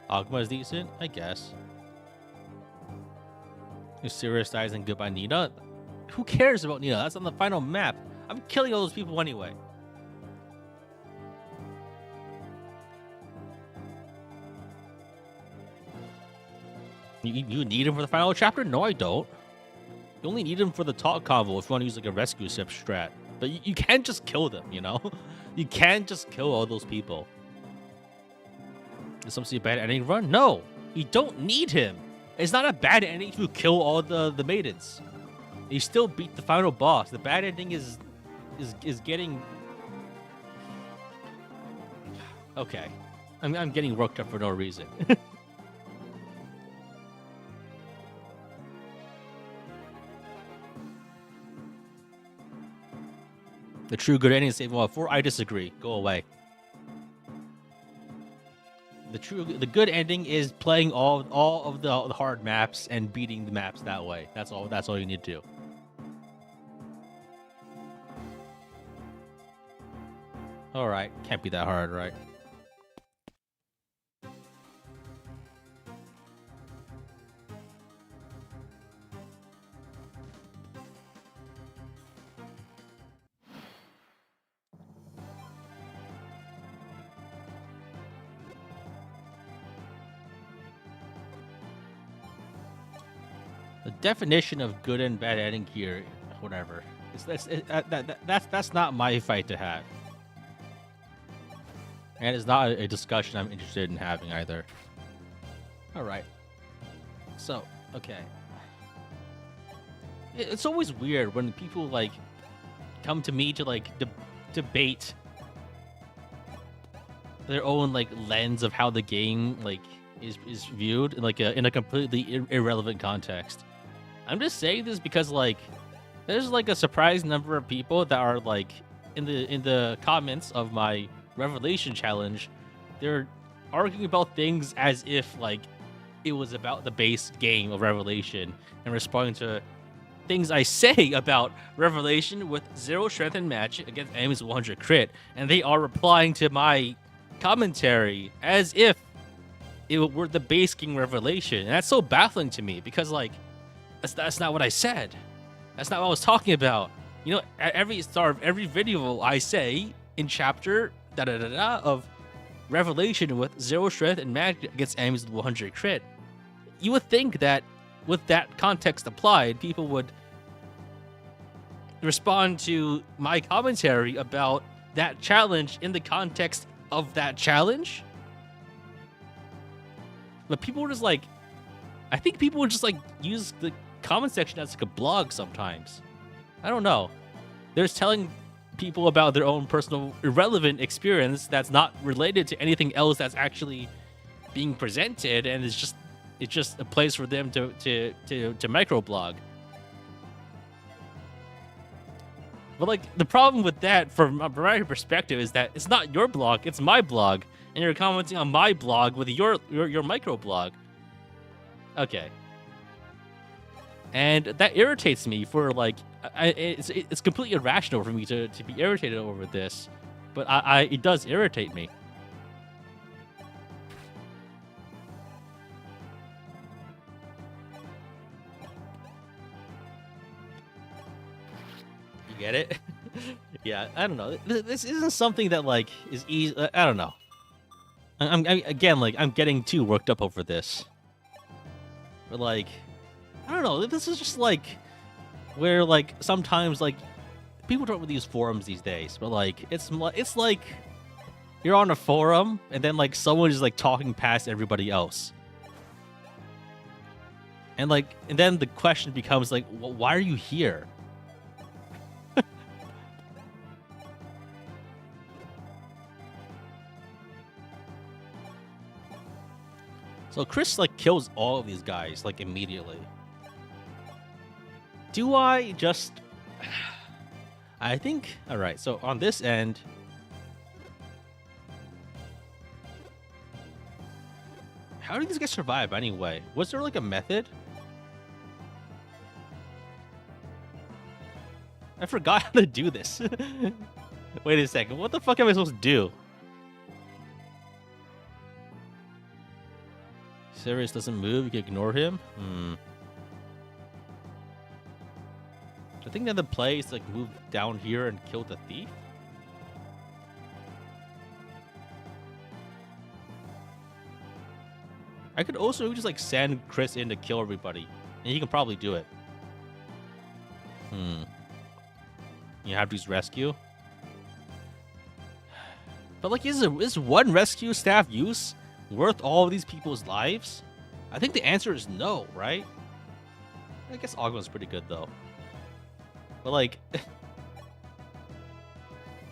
Agma is decent, I guess. If Sirius dies and goodbye Nina, who cares about Nina? That's on the final map. I'm killing all those people anyway. You need him for the final chapter? No, I don't. You only need him for the talk convo if you want to use like a rescue strat. But you can't just kill them, you know? You can't just kill all those people. Is something a bad ending run? No! You don't need him! It's not a bad ending to kill all the maidens. You still beat the final boss. The bad ending is getting... Okay. I'm getting worked up for no reason. The true good ending is Save 4. I disagree. Go away. The good ending is playing all of the hard maps and beating the maps that way. That's all you need to do. All right, can't be that hard, right? The definition of good and bad ending here, whatever. That's not my fight to have. And it's not a discussion I'm interested in having either. Alright. So, okay. It's always weird when people, like, come to me to, like, debate their own, like, lens of how the game, like, is viewed in, like, in a completely irrelevant context. I'm just saying this because, like, there's, like, a surprising number of people that are, like, in the comments of my Revelation challenge, they're arguing about things as if, like, it was about the base game of Revelation and responding to things I say about Revelation with 0 strength and magic against enemies with 100 crit, and they are replying to my commentary as if it were the base King Revelation. And that's so baffling to me because, like, that's not what I said. That's not what I was talking about. You know, at every start of every video, I say in chapter of Revelation with 0 strength and magic against enemies with 100 crit. You would think that with that context applied, people would respond to my commentary about that challenge in the context of that challenge. But people were just like, I think people would just like use the comment section as like a blog sometimes. I don't know. They're telling people about their own personal irrelevant experience that's not related to anything else that's actually being presented, and it's just a place for them to microblog. But like the problem with that, from my perspective, is that it's not your blog, it's my blog, and you're commenting on my blog with your microblog. Okay. And that irritates me for like, it's completely irrational for me to be irritated over this, but it does irritate me. You get it? Yeah, I don't know. This isn't something that like is easy. I don't know. I'm getting too worked up over this. But like, I don't know. This is just like where like sometimes like people don't really use forums these days, but like it's like you're on a forum and then like someone is like talking past everybody else, and then the question becomes like, why are you here? So Chris like kills all of these guys like immediately. Do I just... I think... Alright, so on this end... How did these guys survive anyway? Was there like a method? I forgot how to do this. Wait a second, what the fuck am I supposed to do? Sirius doesn't move, you can ignore him? I think that the play is to like move down here and kill the thief. I could also just like send Chris in to kill everybody, and he can probably do it. You have to use rescue. But like, is one rescue staff use worth all of these people's lives? I think the answer is no, right? I guess Ogma's pretty good though. But like,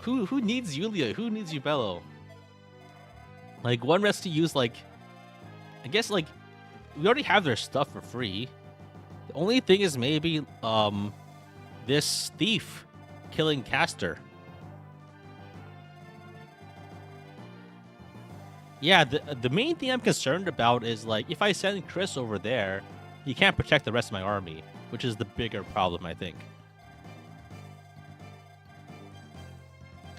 who needs Yulia? Who needs Ubello? Like, one rest to use, like, I guess like we already have their stuff for free. The only thing is maybe this thief killing Caster. Yeah, the main thing I'm concerned about is like if I send Chris over there, he can't protect the rest of my army, which is the bigger problem, I think.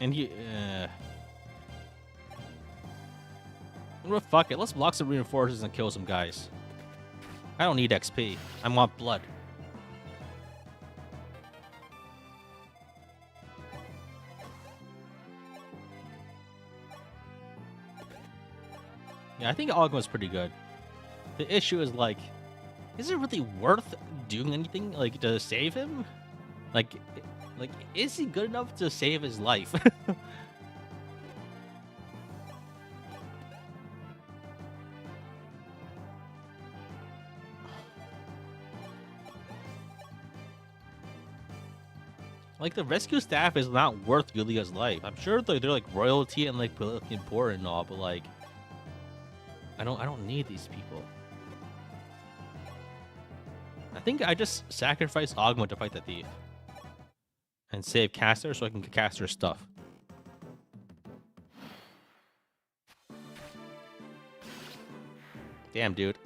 And he, well, fuck it. Let's block some reinforcements and kill some guys. I don't need XP. I want blood. Yeah, I think Ogma's pretty good. The issue is like, is it really worth doing anything like to save him? Like, is he good enough to save his life? Like, the rescue staff is not worth Yulia's life. I'm sure they're like royalty and like politically important and all, but like, I don't need these people. I think I just sacrifice Ogma to fight the thief. And save Caster so I can get Caster's stuff. Damn, dude.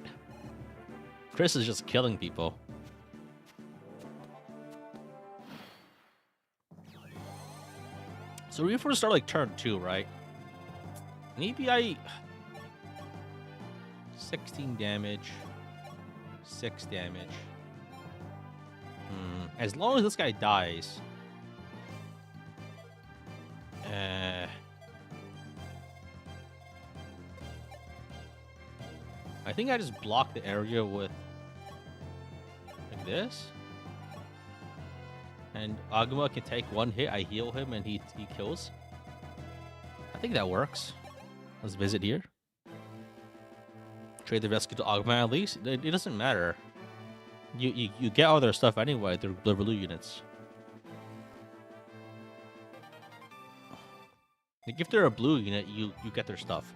Chris is just killing people. So we first start like turn 2, right? Maybe 16 damage, 6 damage. As long as this guy dies. I think I just block the area with like this. And Aguma can take 1 hit, I heal him, and he kills. I think that works. Let's visit here. Trade the rescue to Aguma at least. It doesn't matter. You get all their stuff anyway, the blue units. Like if they're a blue unit, you get their stuff.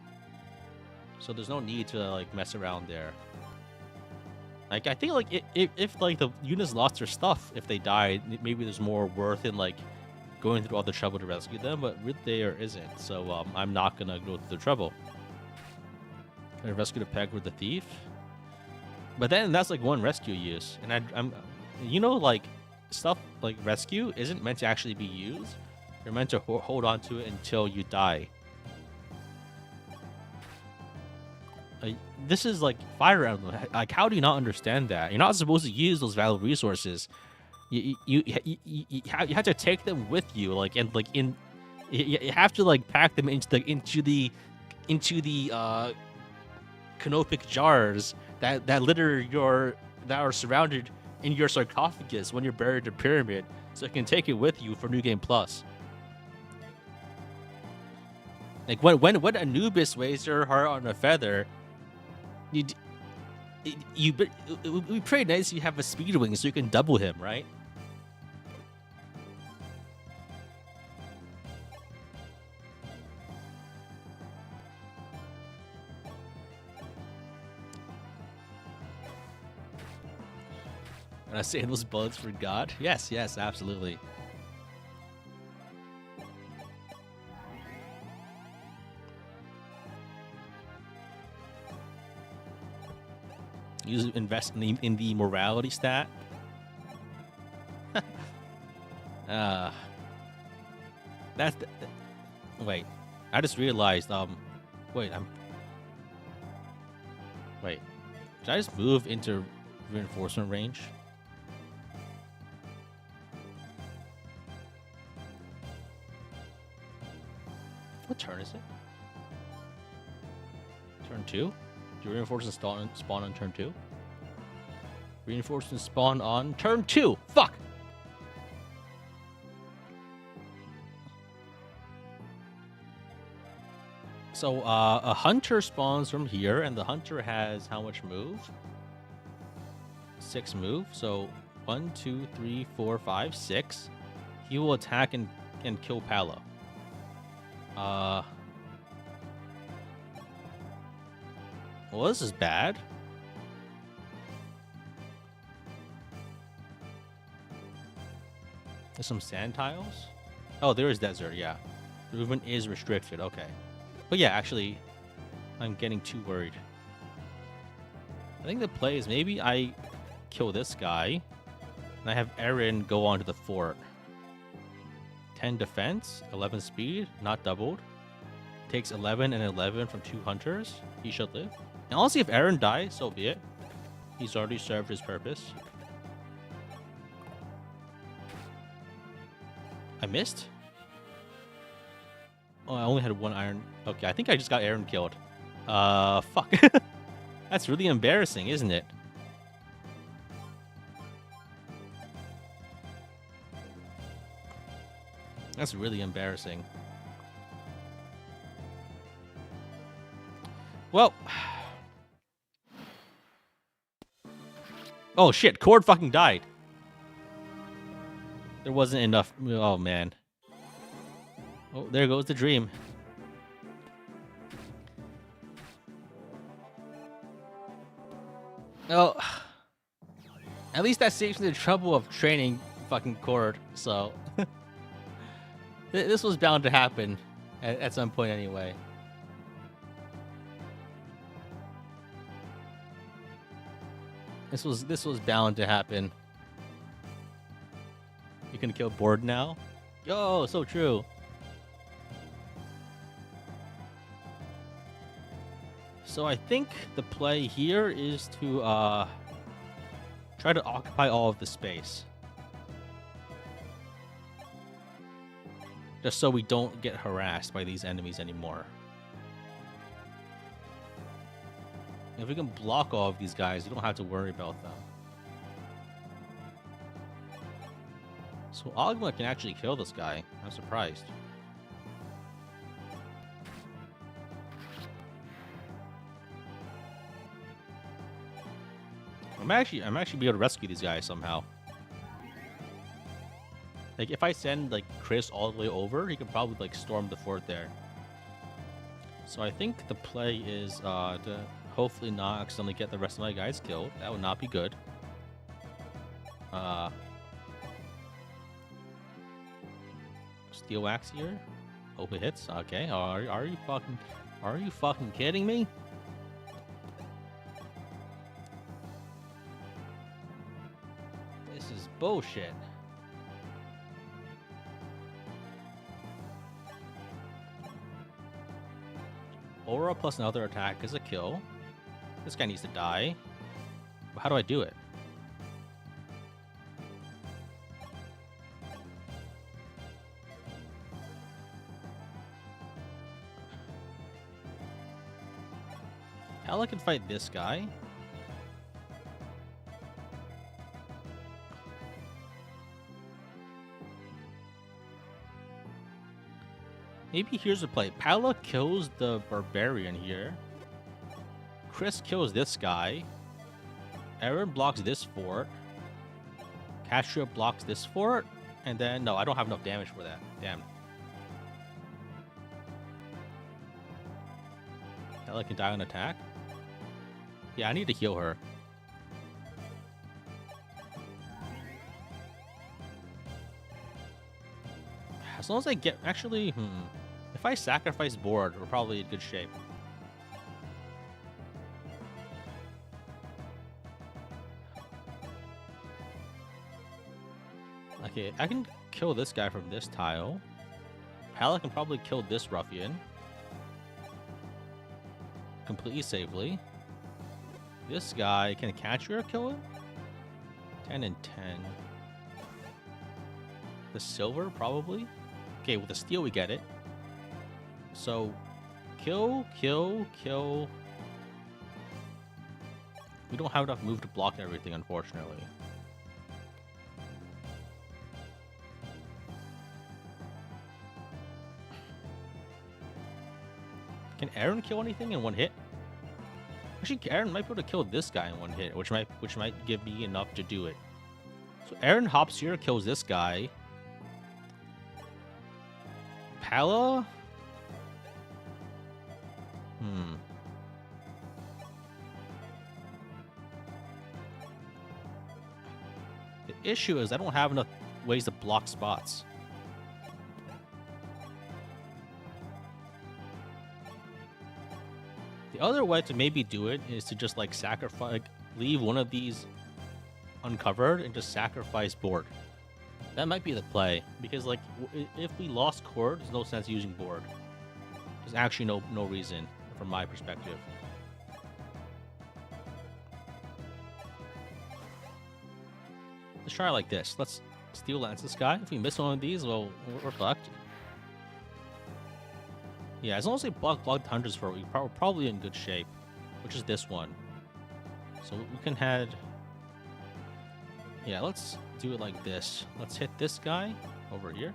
So there's no need to like mess around there. Like I think like if like the units lost their stuff, if they died, maybe there's more worth in like going through all the trouble to rescue them, but really there isn't. So I'm not gonna go through the trouble. I rescue the peg with the thief, but then that's like 1 rescue use, and I'm you know, like stuff like rescue isn't meant to actually be used. You're meant to hold on to it until you die. This is like Fire Emblem. Like, how do you not understand that? You're not supposed to use those valuable resources. You have to take them with you. Like you have to like pack them into the canopic jars that litter that are surrounded in your sarcophagus when you're buried in a pyramid, so you can take it with you for New Game Plus. Like when Anubis weighs her heart on a feather, it'd be pretty nice if you have a speed wing so you can double him, right? And I say those bullets for God? Yes, absolutely. Invest in the morality stat. That's the, wait. I just realized. Wait. Wait. Did I just move into reinforcement range? What turn is it? Turn 2? Do reinforcements spawn on turn 2? Reinforcements spawn on turn 2! Fuck! So, a hunter spawns from here, and the hunter has how much move? 6 move. So, 1, 2, 3, 4, 5, 6. He will attack and kill Palo. Well, this is bad. There's some sand tiles. Oh, there is desert, yeah. Movement is restricted, okay. But yeah, actually, I'm getting too worried. I think the play is maybe I kill this guy, and I have Eren go onto the fort. 10 defense, 11 speed, not doubled. Takes 11 and 11 from 2 hunters. He should live. And honestly, if Eren dies, so be it. He's already served his purpose. I missed? Oh, I only had 1 iron. Okay, I think I just got Eren killed. Fuck. That's really embarrassing, isn't it? That's really embarrassing. Well. Oh shit, Cord fucking died. There wasn't enough. Oh man. Oh, there goes the dream. Oh. At least that saves me the trouble of training fucking Cord, so. This was bound to happen at some point anyway. This was bound to happen. You can kill Board now? Yo, so true. So I think the play here is to try to occupy all of the space. Just so we don't get harassed by these enemies anymore. If we can block all of these guys, we don't have to worry about them. So Ogma can actually kill this guy. I'm surprised. I'm actually be able to rescue these guys somehow. Like if I send like Chris all the way over, he could probably like storm the fort there. So I think the play is to hopefully not accidentally get the rest of my guys killed. That would not be good. Steel Axe here. Hope it hits. Okay. Are you fucking kidding me? This is bullshit. Aura plus another attack is a kill. This guy needs to die. But how do I do it? Hell, I can fight this guy. Maybe here's the play. Pala kills the barbarian here. Chris kills this guy. Aaron blocks this fort. Castro blocks this fort. And then, no, I don't have enough damage for that. Damn. Pala can die on attack. Yeah, I need to heal her. As long as I get... Actually, if I sacrifice board, we're probably in good shape. Okay, I can kill this guy from this tile. Pala can probably kill this ruffian. Completely safely. This guy, can Catcher kill him? 10 and 10. The silver, probably? Okay, with the steel we get it. So, kill, kill, kill. We don't have enough move to block everything, unfortunately. Can Aaron kill anything in one hit? Actually, Aaron might be able to kill this guy in one hit, which might give me enough to do it. So Aaron hops here, kills this guy. Pala? The issue is I don't have enough ways to block spots. The other way to maybe do it is to just like sacrifice, like, leave one of these uncovered and just sacrifice board. That might be the play, because like if we lost cord, there's no sense using board. There's actually no reason from my perspective. Let's try it like this. Let's Steel Lance this guy. If we miss one of these, well, we're fucked. Yeah, as long as we block the hunters for it, we're probably in good shape, which is this one. So we can head... Yeah, let's do it like this. Let's hit this guy over here.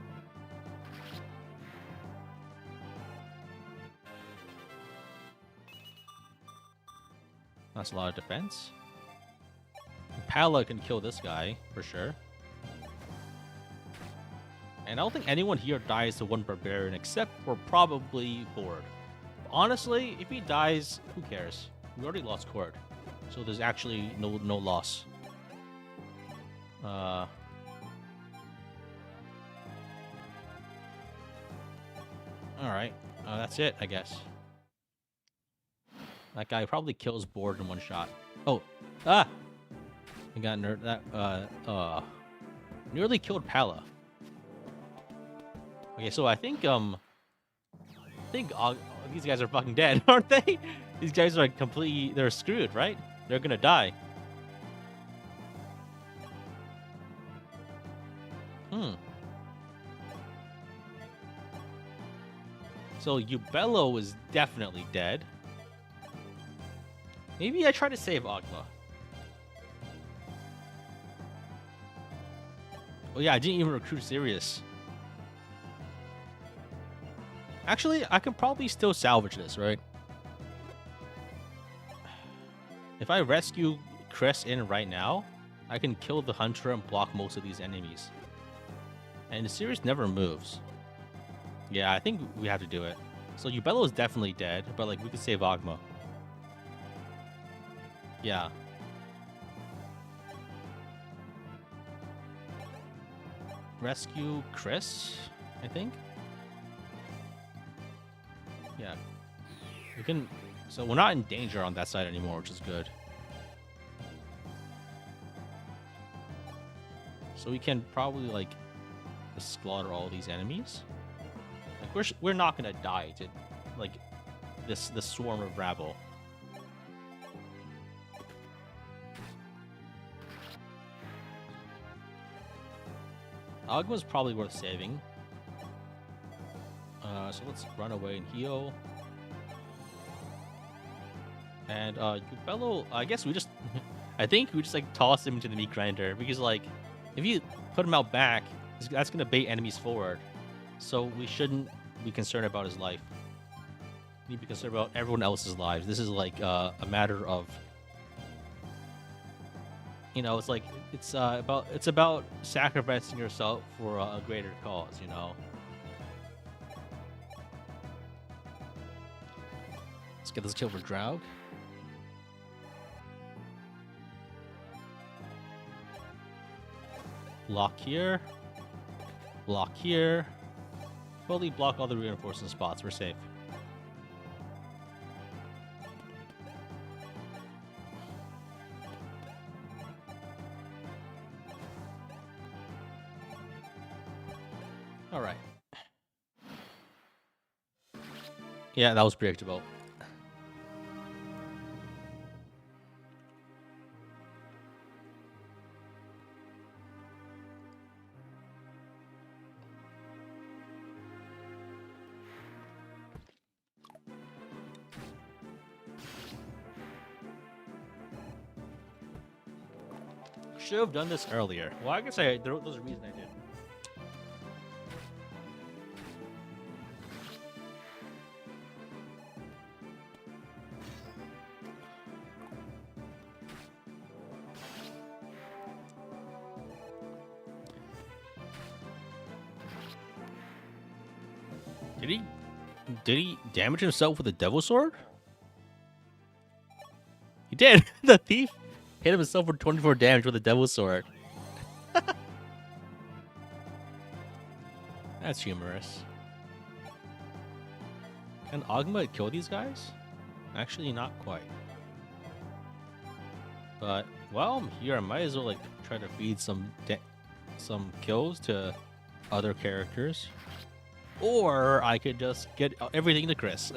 That's a lot of defense. Pala can kill this guy, for sure. And I don't think anyone here dies to one barbarian, except for probably Board. Honestly, if he dies, who cares? We already lost Cord. So there's actually no loss. Alright. That's it, I guess. That guy probably kills Board in one shot. Oh! Ah! I got nearly killed Pala. Okay, so I think these guys are fucking dead, aren't they? These guys are like completely, they're screwed, right? They're gonna die. So Ubello is definitely dead. Maybe I try to save Ogma. Oh yeah, I didn't even recruit Sirius. Actually, I could probably still salvage this, right? If I rescue Chris in right now, I can kill the Hunter and block most of these enemies. And the Sirius never moves. Yeah, I think we have to do it. So Ubello is definitely dead, but like we could save Ogma. Yeah. Rescue Chris, I think. Yeah. We can. So we're not in danger on that side anymore, which is good. So we can probably like slaughter all these enemies. Like we're not gonna die to like this swarm of rabble. Ogma's probably worth saving. So let's run away and heal. And Ubello, I guess we just I think we just like toss him into the meat grinder because like if you put him out back, that's gonna bait enemies forward. So we shouldn't be concerned about his life. We need to be concerned about everyone else's lives. This is like a matter of, you know, it's like it's about sacrificing yourself for a greater cause. You know. Let's get this kill for Draug. Block here. Block here. Fully block all the reinforcement spots. We're safe. All right. Yeah, that was predictable. Should have done this earlier. Well, I guess there's a reason I did. Did he damage himself with a devil sword? He did. The thief hit himself for 24 damage with a devil sword. That's humorous. Can Ogma kill these guys? Actually, not quite. But while I'm here, I might as well like try to feed some kills to other characters. Or I could just get everything to Chris,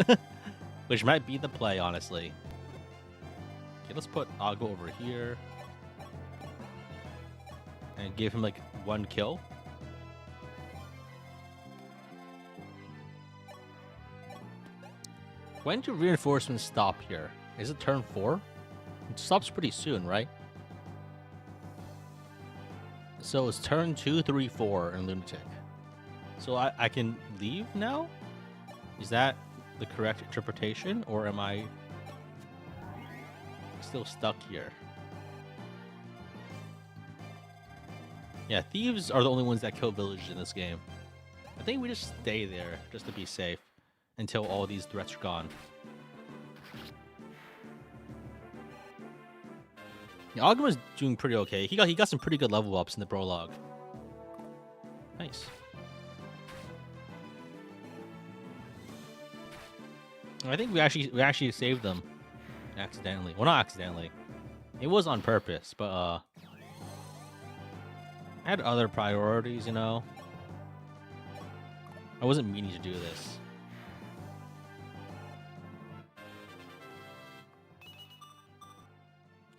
which might be the play, honestly. Okay, let's put Ogma over here and give him like one kill. When do reinforcements stop here? Is it turn 4? It stops pretty soon, right? So it's turn 2, 3, 4 in Lunatic. So I can leave now? Is that the correct interpretation? Or am I still stuck here? Yeah, thieves are the only ones that kill villages in this game. I think we just stay there just to be safe until all these threats are gone. Yeah, Ogma's doing pretty okay. He got some pretty good level ups in the prologue. Nice. I think we actually saved them accidentally. Well, not accidentally. It was on purpose, but I had other priorities, you know. I wasn't meaning to do this.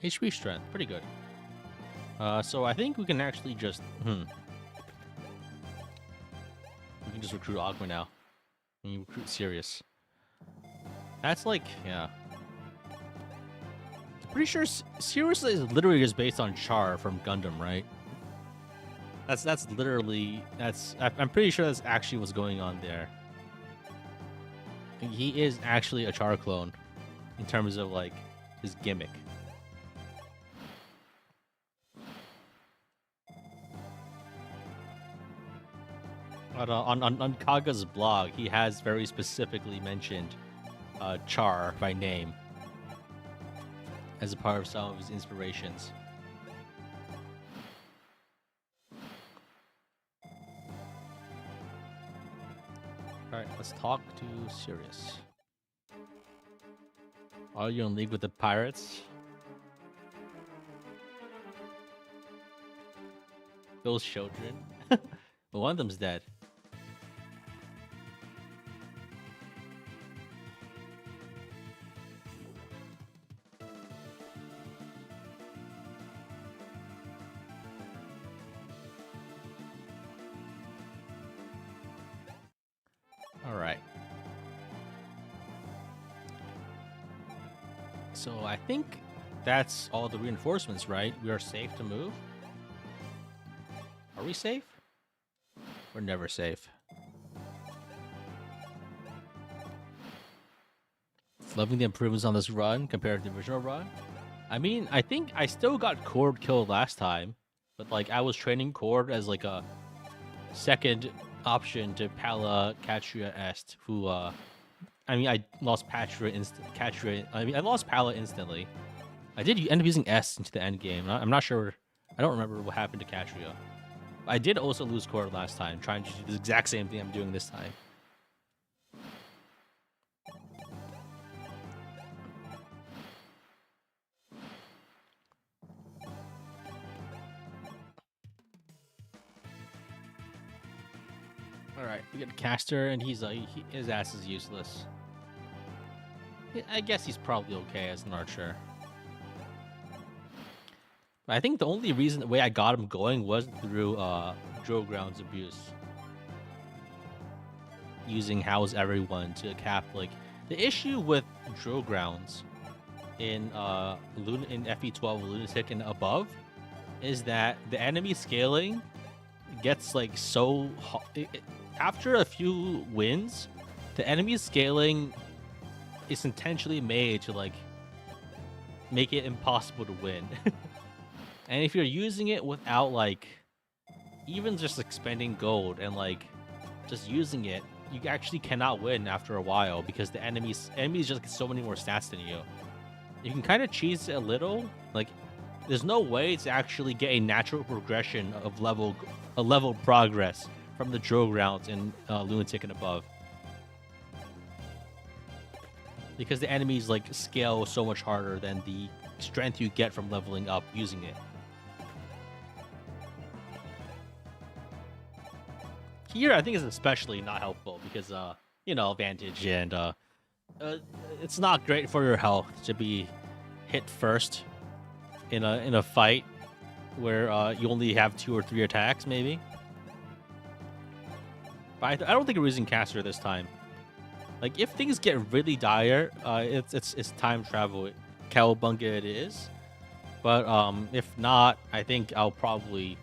HP strength, pretty good. So I think we can actually just we can just recruit Ogma now. And you recruit Sirius. That's like, yeah. I'm pretty sure Sirius is literally just based on Char from Gundam, right? That's literally I'm pretty sure that's actually what's going on there. He is actually a Char clone in terms of like his gimmick. But on Kaga's blog, he has very specifically mentioned Char by name as a part of some of his inspirations. Alright, let's talk to Sirius. Are you in league with the pirates? Those children? Well, one of them's dead. Alright. So I think that's all the reinforcements, right? We are safe to move. Are we safe? We're never safe. Loving the improvements on this run compared to the original run. I mean, I think I still got Cord killed last time, but like I was training Cord as like a second option to Pala, Katria, Est, who I mean I lost I lost Pala instantly. I did end up using Est into the end game. I'm not sure. I don't remember what happened to Katria. I did also lose Cord last time, trying to do the exact same thing I'm doing this time. Alright, we got a caster, and his ass is useless. I guess he's probably okay as an archer. But I think the only reason the way I got him going was through Droground's abuse. Using House Everyone to cap, like, the issue with Drogrounds in FE12 Lunatic and above is that the enemy scaling gets like so after a few wins, the enemy scaling is intentionally made to like make it impossible to win. And if you're using it without like even just expending gold and like just using it, you actually cannot win after a while because the enemies just get so many more stats than you. You can kind of cheese it a little, like there's no way to actually get a natural progression of level progress from the Drogrounds in Lunatic and above. Because the enemies like scale so much harder than the strength you get from leveling up using it. Here, I think is especially not helpful because, you know, Vantage and it's not great for your health to be hit first in a fight where you only have 2 or 3 attacks, maybe. But I don't think we're using caster this time. Like if things get really dire, it's time travel. Cowabunga it is. But if not, I think I'll probably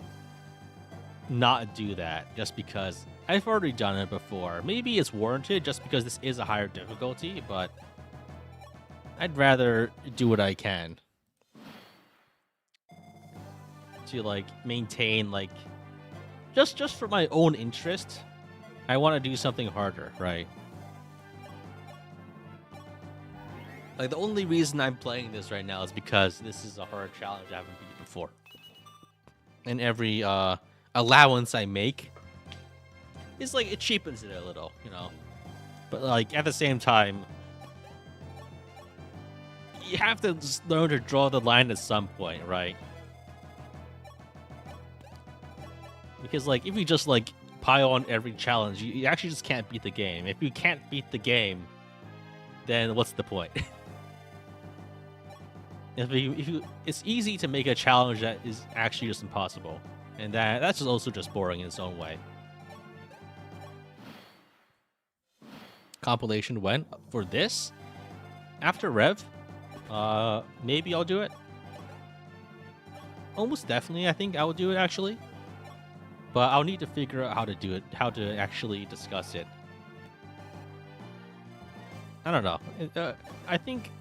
not do that just because I've already done it before. Maybe it's warranted just because this is a higher difficulty, but I'd rather do what I can to like maintain like just for my own interest. I want to do something harder, right? Like the only reason I'm playing this right now is because this is a hard challenge I haven't beaten before. And every allowance I make is like it cheapens it a little, you know. But like at the same time, you have to just learn to draw the line at some point, right? Because like if you just like pile on every challenge, you actually just can't beat the game. If you can't beat the game, then what's the point? It's easy to make a challenge that is actually just impossible, and that's just also just boring in its own way. Compilation when for this after Rev, maybe I'll do it. Almost definitely, I think I will do it actually, but I'll need to figure out how to do it, how to actually discuss it. I don't know. I think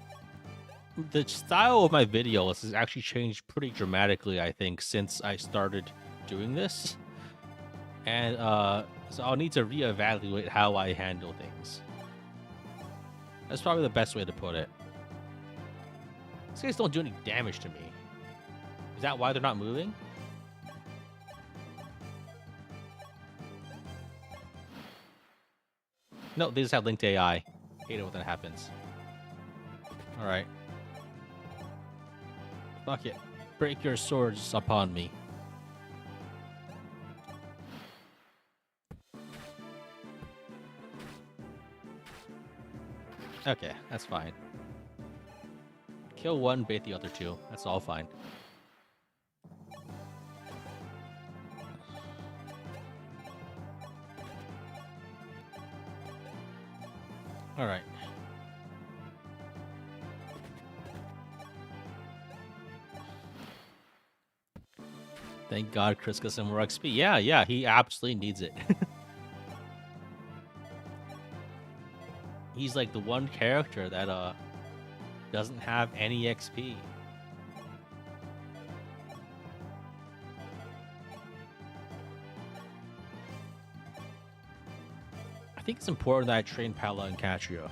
the style of my videos has actually changed pretty dramatically, I think, since I started doing this. And so I'll need to reevaluate how I handle things. That's probably the best way to put it. These guys don't do any damage to me. Is that why they're not moving? No, they just have linked AI. Hate it when that happens. Alright. Fuck it. Break your swords upon me. Okay, that's fine. Kill one, bait the other two. That's all fine. Alright. Thank God Chris got some more XP. Yeah, he absolutely needs it. He's like the one character that doesn't have any XP. I think it's important that I train Pala and Catria.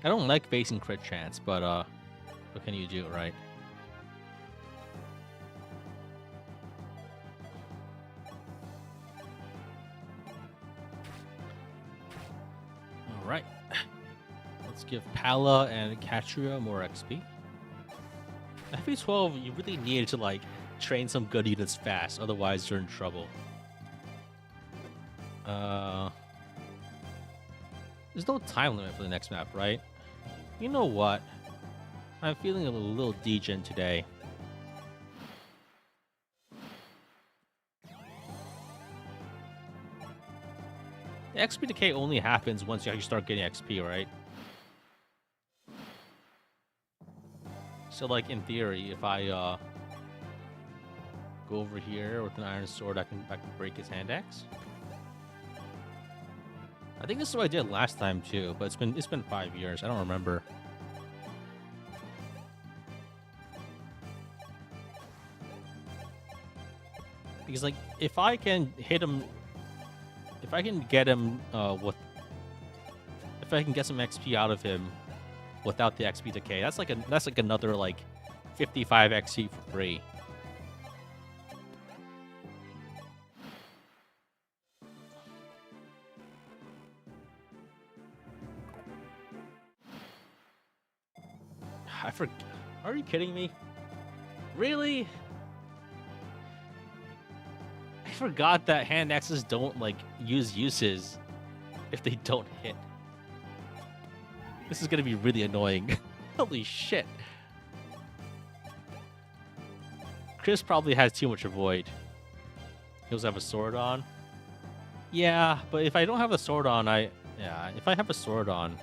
I don't like facing crit chance, but what can you do, right? All right. Let's give Pala and Catria more XP. FE12, you really need to like train some good units fast, otherwise you're in trouble. There's no time limit for the next map, right? You know what? I'm feeling a little degen today. The XP decay only happens once you actually start getting XP, right? So, like, in theory, if I go over here with an iron sword, I can break his hand axe. I think this is what I did last time too, but it's been 5 years. I don't remember. Because like if I can hit him, if I can get him if I can get some XP out of him without the XP decay, that's like another like 55 XP for free. Are you kidding me? Really? I forgot that hand axes don't like use uses if they don't hit. This is gonna be really annoying. Holy shit. Chris probably has too much avoid. He doesn't have a sword on. Yeah, but if I don't have a sword on, if I have a sword on,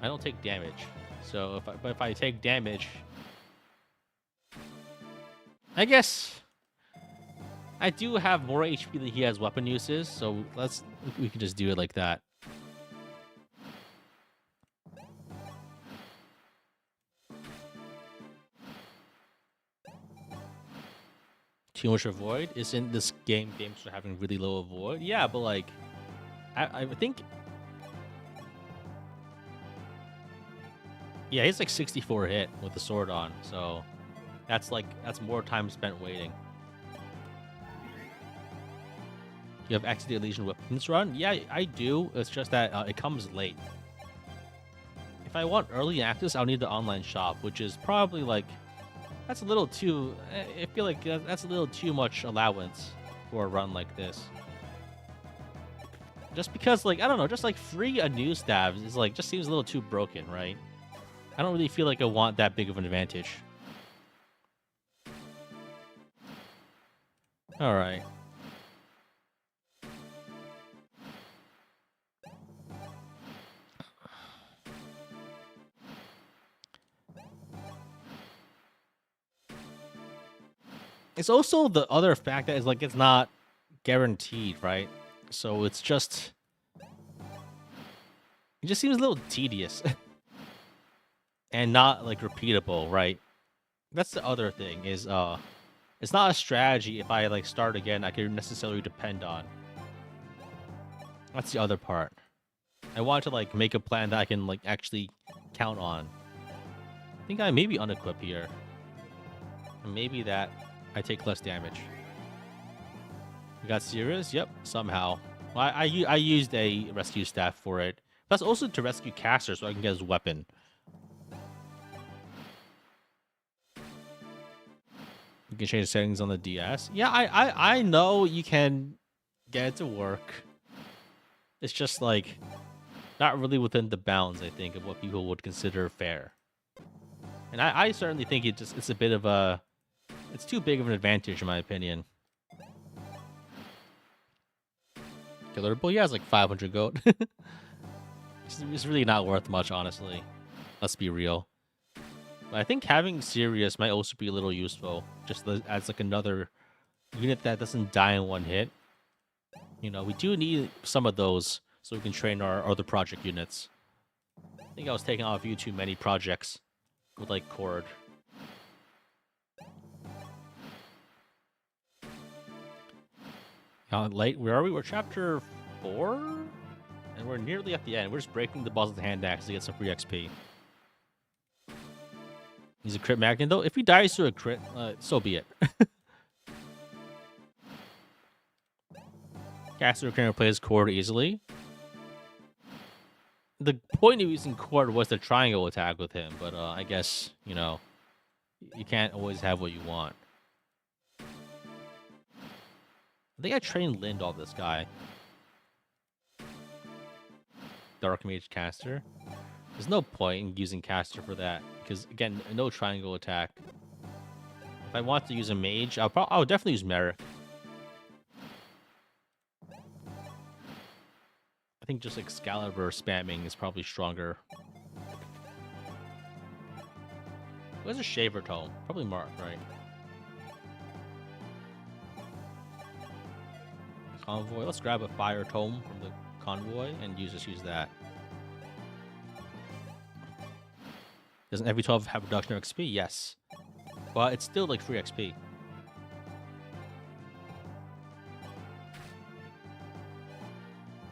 I don't take damage. So if I take damage, I guess I do have more HP than he has weapon uses. So we can just do it like that. Too much avoid? Isn't this games are having really low avoid? Yeah, but like I think. Yeah, he's like 64 hit with the sword on, so that's more time spent waiting. You have Accident Legion weapons run? Yeah, I do. It's just that it comes late. if I want early access, I'll need the online shop, which is probably like that's a little too. I feel like that's a little too much allowance for a run like this. Just because, like, I don't know, just like free a new stab is like just seems a little too broken, right? I don't really feel like I want that big of an advantage. All right. It's also the other fact that is like it's not guaranteed, right? So it's just it just seems a little tedious and not like repeatable, right? That's the other thing is it's not a strategy if I like start again I can necessarily depend on. That's the other part. I want to like make a plan that I can like actually count on. I think I maybe unequip here. Maybe that I take less damage. We got serious? Yep, somehow. Well, I used a rescue staff for it. That's also to rescue Caster so I can get his weapon. You can change the settings on the DS. Yeah, I know you can get it to work. It's just like not really within the bounds, I think, of what people would consider fair. And I certainly think it's a bit of a it's too big of an advantage in my opinion. Killer Bull, he has like 500 gold. It's really not worth much, honestly. Let's be real. But I think having Sirius might also be a little useful, just as like another unit that doesn't die in one hit. You know, we do need some of those so we can train our other project units. I think I was taking off a few too many projects with like Cord. Late, where are we? We're chapter 4? And we're nearly at the end. We're just breaking the boss with the hand axe to get some free XP. He's a crit magnet, though. If he dies to a crit, so be it. Caster can replace Cord easily. The point of using Cord was the triangle attack with him, but I guess, you know, you can't always have what you want. I think I trained Lind on this guy. Dark Mage Caster. There's no point in using Caster for that, because, again, no triangle attack. If I want to use a Mage, I'll definitely use Merrick. I think just Excalibur spamming is probably stronger. Where's a Shaver Tome? Probably Mark, right? Convoy. Let's grab a Fire Tome from the Convoy and use that. Doesn't FE12 have reduction of XP? Yes. But it's still like free XP.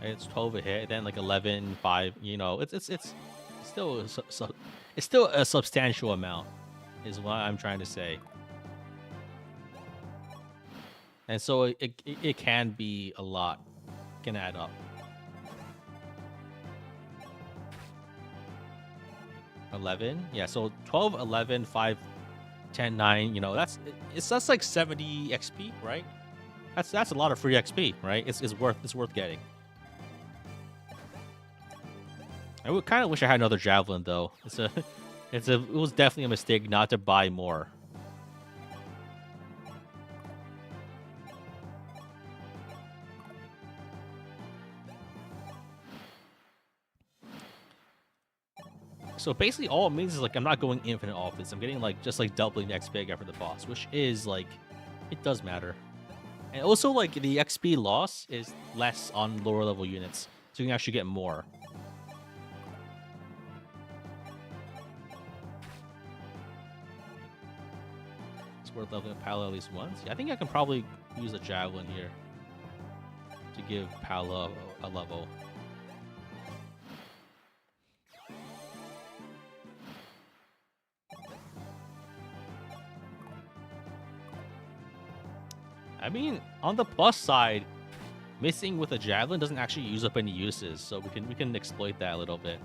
It's 12 a hit, then like 11, 5. You know, it's still it's still a substantial amount, is what I'm trying to say. And so it can be a lot, it can add up. Yeah, so 12, 11, 5, 10, 9. You know, that's like 70 XP, right? That's a lot of free XP, right? It's worth getting. I would kind of wish I had another javelin though. It was definitely a mistake not to buy more. So basically all it means is like I'm not going infinite offense. I'm getting like just like doubling the XP I get for the boss, which is like it does matter. And also like the XP loss is less on lower level units, so you can actually get more. It's worth leveling up Palo at least once. Yeah, I think I can probably use a javelin here to give Palo a level. I mean, on the plus side, missing with a javelin doesn't actually use up any uses, so we can exploit that a little bit.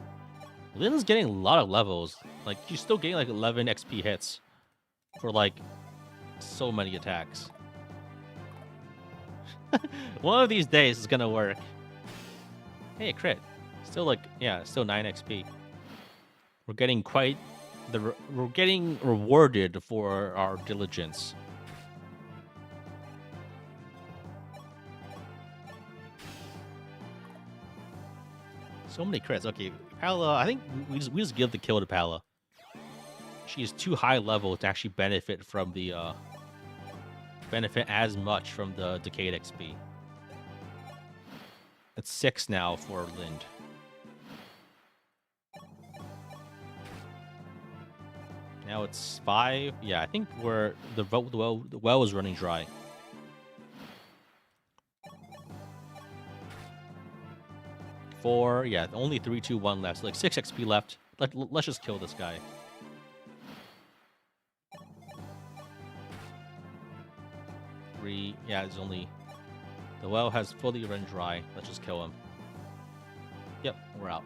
Lynn's getting a lot of levels. Like, she's still getting like 11 XP hits for like so many attacks. One of these days it's gonna work. Hey, crit. Still like, yeah, still 9 XP. We're getting we're getting rewarded for our diligence. So many crits. Okay, Pala, I think we just give the kill to Pala. She is too high level to actually benefit from the benefit as much from the decayed XP. It's 6 now for Lind. Now it's 5. Yeah, I think the well is running dry. Yeah, only 3, 2, 1 left. So like 6 XP left. Let's just kill this guy. Yeah, it's only... The well has fully run dry. Let's just kill him. Yep, we're out.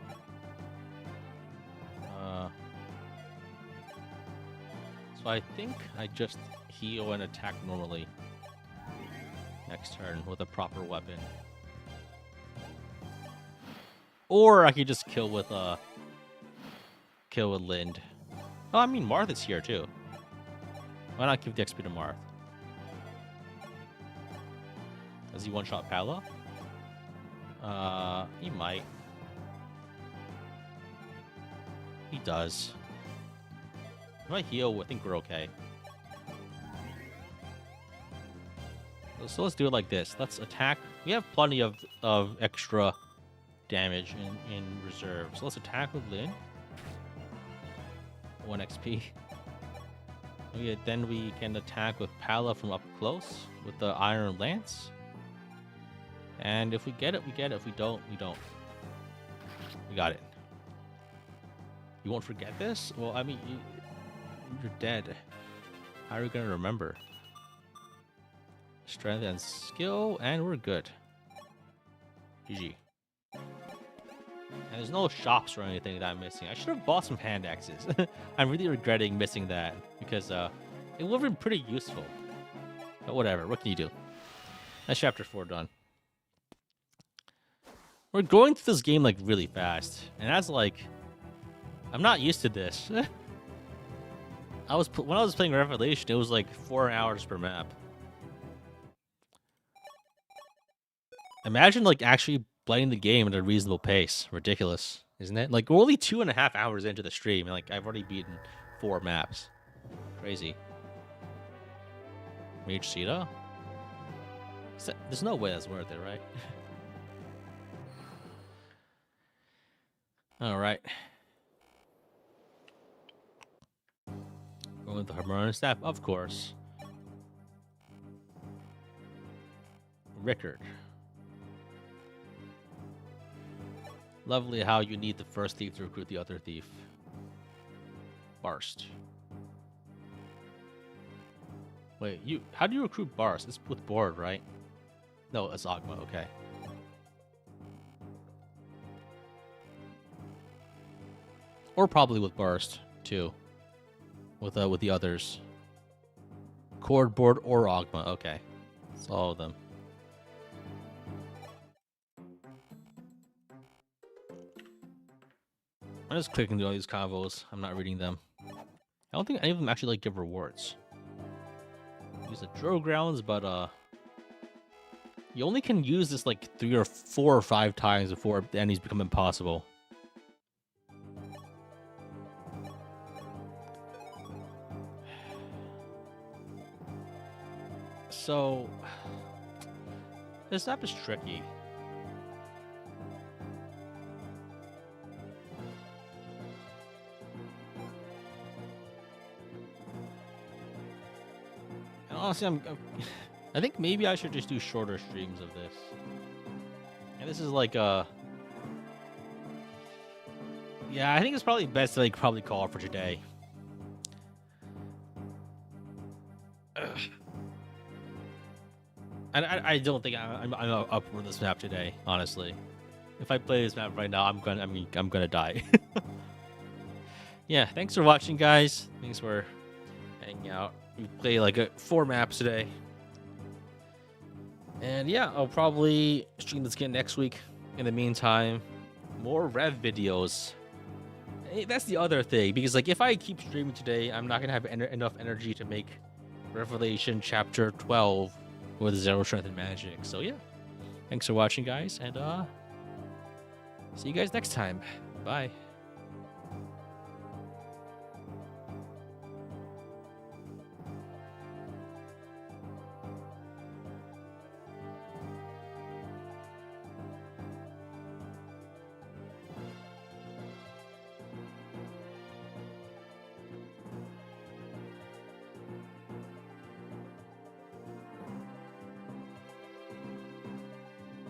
So I think I just heal and attack normally next turn with a proper weapon. Or I could just kill with Lind. Oh, I mean Marth is here too. Why not give the XP to Marth? Does he one-shot Pala? He might. He does. If I heal, I think we're okay. So let's do it like this. Let's attack. We have plenty of extra damage in reserve. So let's attack with Lin. 1 XP. Okay, then we can attack with Pala from up close with the Iron Lance. And if we get it, we get it. If we don't, we don't. We got it. You won't forget this? Well, I mean, you're dead. How are you going to remember? Strength and skill, and we're good. GG. And there's no shops or anything that I'm missing. I should have bought some hand axes. I'm really regretting missing that because it would have been pretty useful. But whatever, what can you do? That's chapter 4 done. We're going through this game like really fast, and that's like, I'm not used to this. when I was playing Revelation, it was like 4 hours per map. Imagine like actually playing the game at a reasonable pace. Ridiculous, isn't it? Like, we're only 2.5 hours into the stream, and like I've already beaten 4 maps. Crazy. Mage Sita? There's no way that's worth it, right? All right. Going with the Harmonious Staff, of course. Rickard. Lovely how you need the first thief to recruit the other thief. Barst. Wait, how do you recruit Barst? It's with board, right? No, it's Agma, okay. Or probably with Barst, too. With the others. Cord, board, or Agma, okay. It's all of them. I'm just clicking through all these convos. I'm not reading them. I don't think any of them actually like give rewards. Use the Drow Grounds, but you only can use this like 3 or 4 or 5 times before the enemies become impossible. So this map is tricky. Honestly, I think maybe I should just do shorter streams of this. And this is like yeah, I think it's probably best to like probably call it for today. I don't think I'm up for this map today, honestly. If I play this map right now, I'm gonna die. yeah, thanks for watching, guys. Thanks for hanging out. We play like 4 maps today. And yeah, I'll probably stream this again next week. In the meantime, more Rev videos. Hey, that's the other thing, because like if I keep streaming today, I'm not gonna have enough energy to make Revelation Chapter 12 with 0 strength and magic. So yeah, thanks for watching, guys, and see you guys next time. Bye.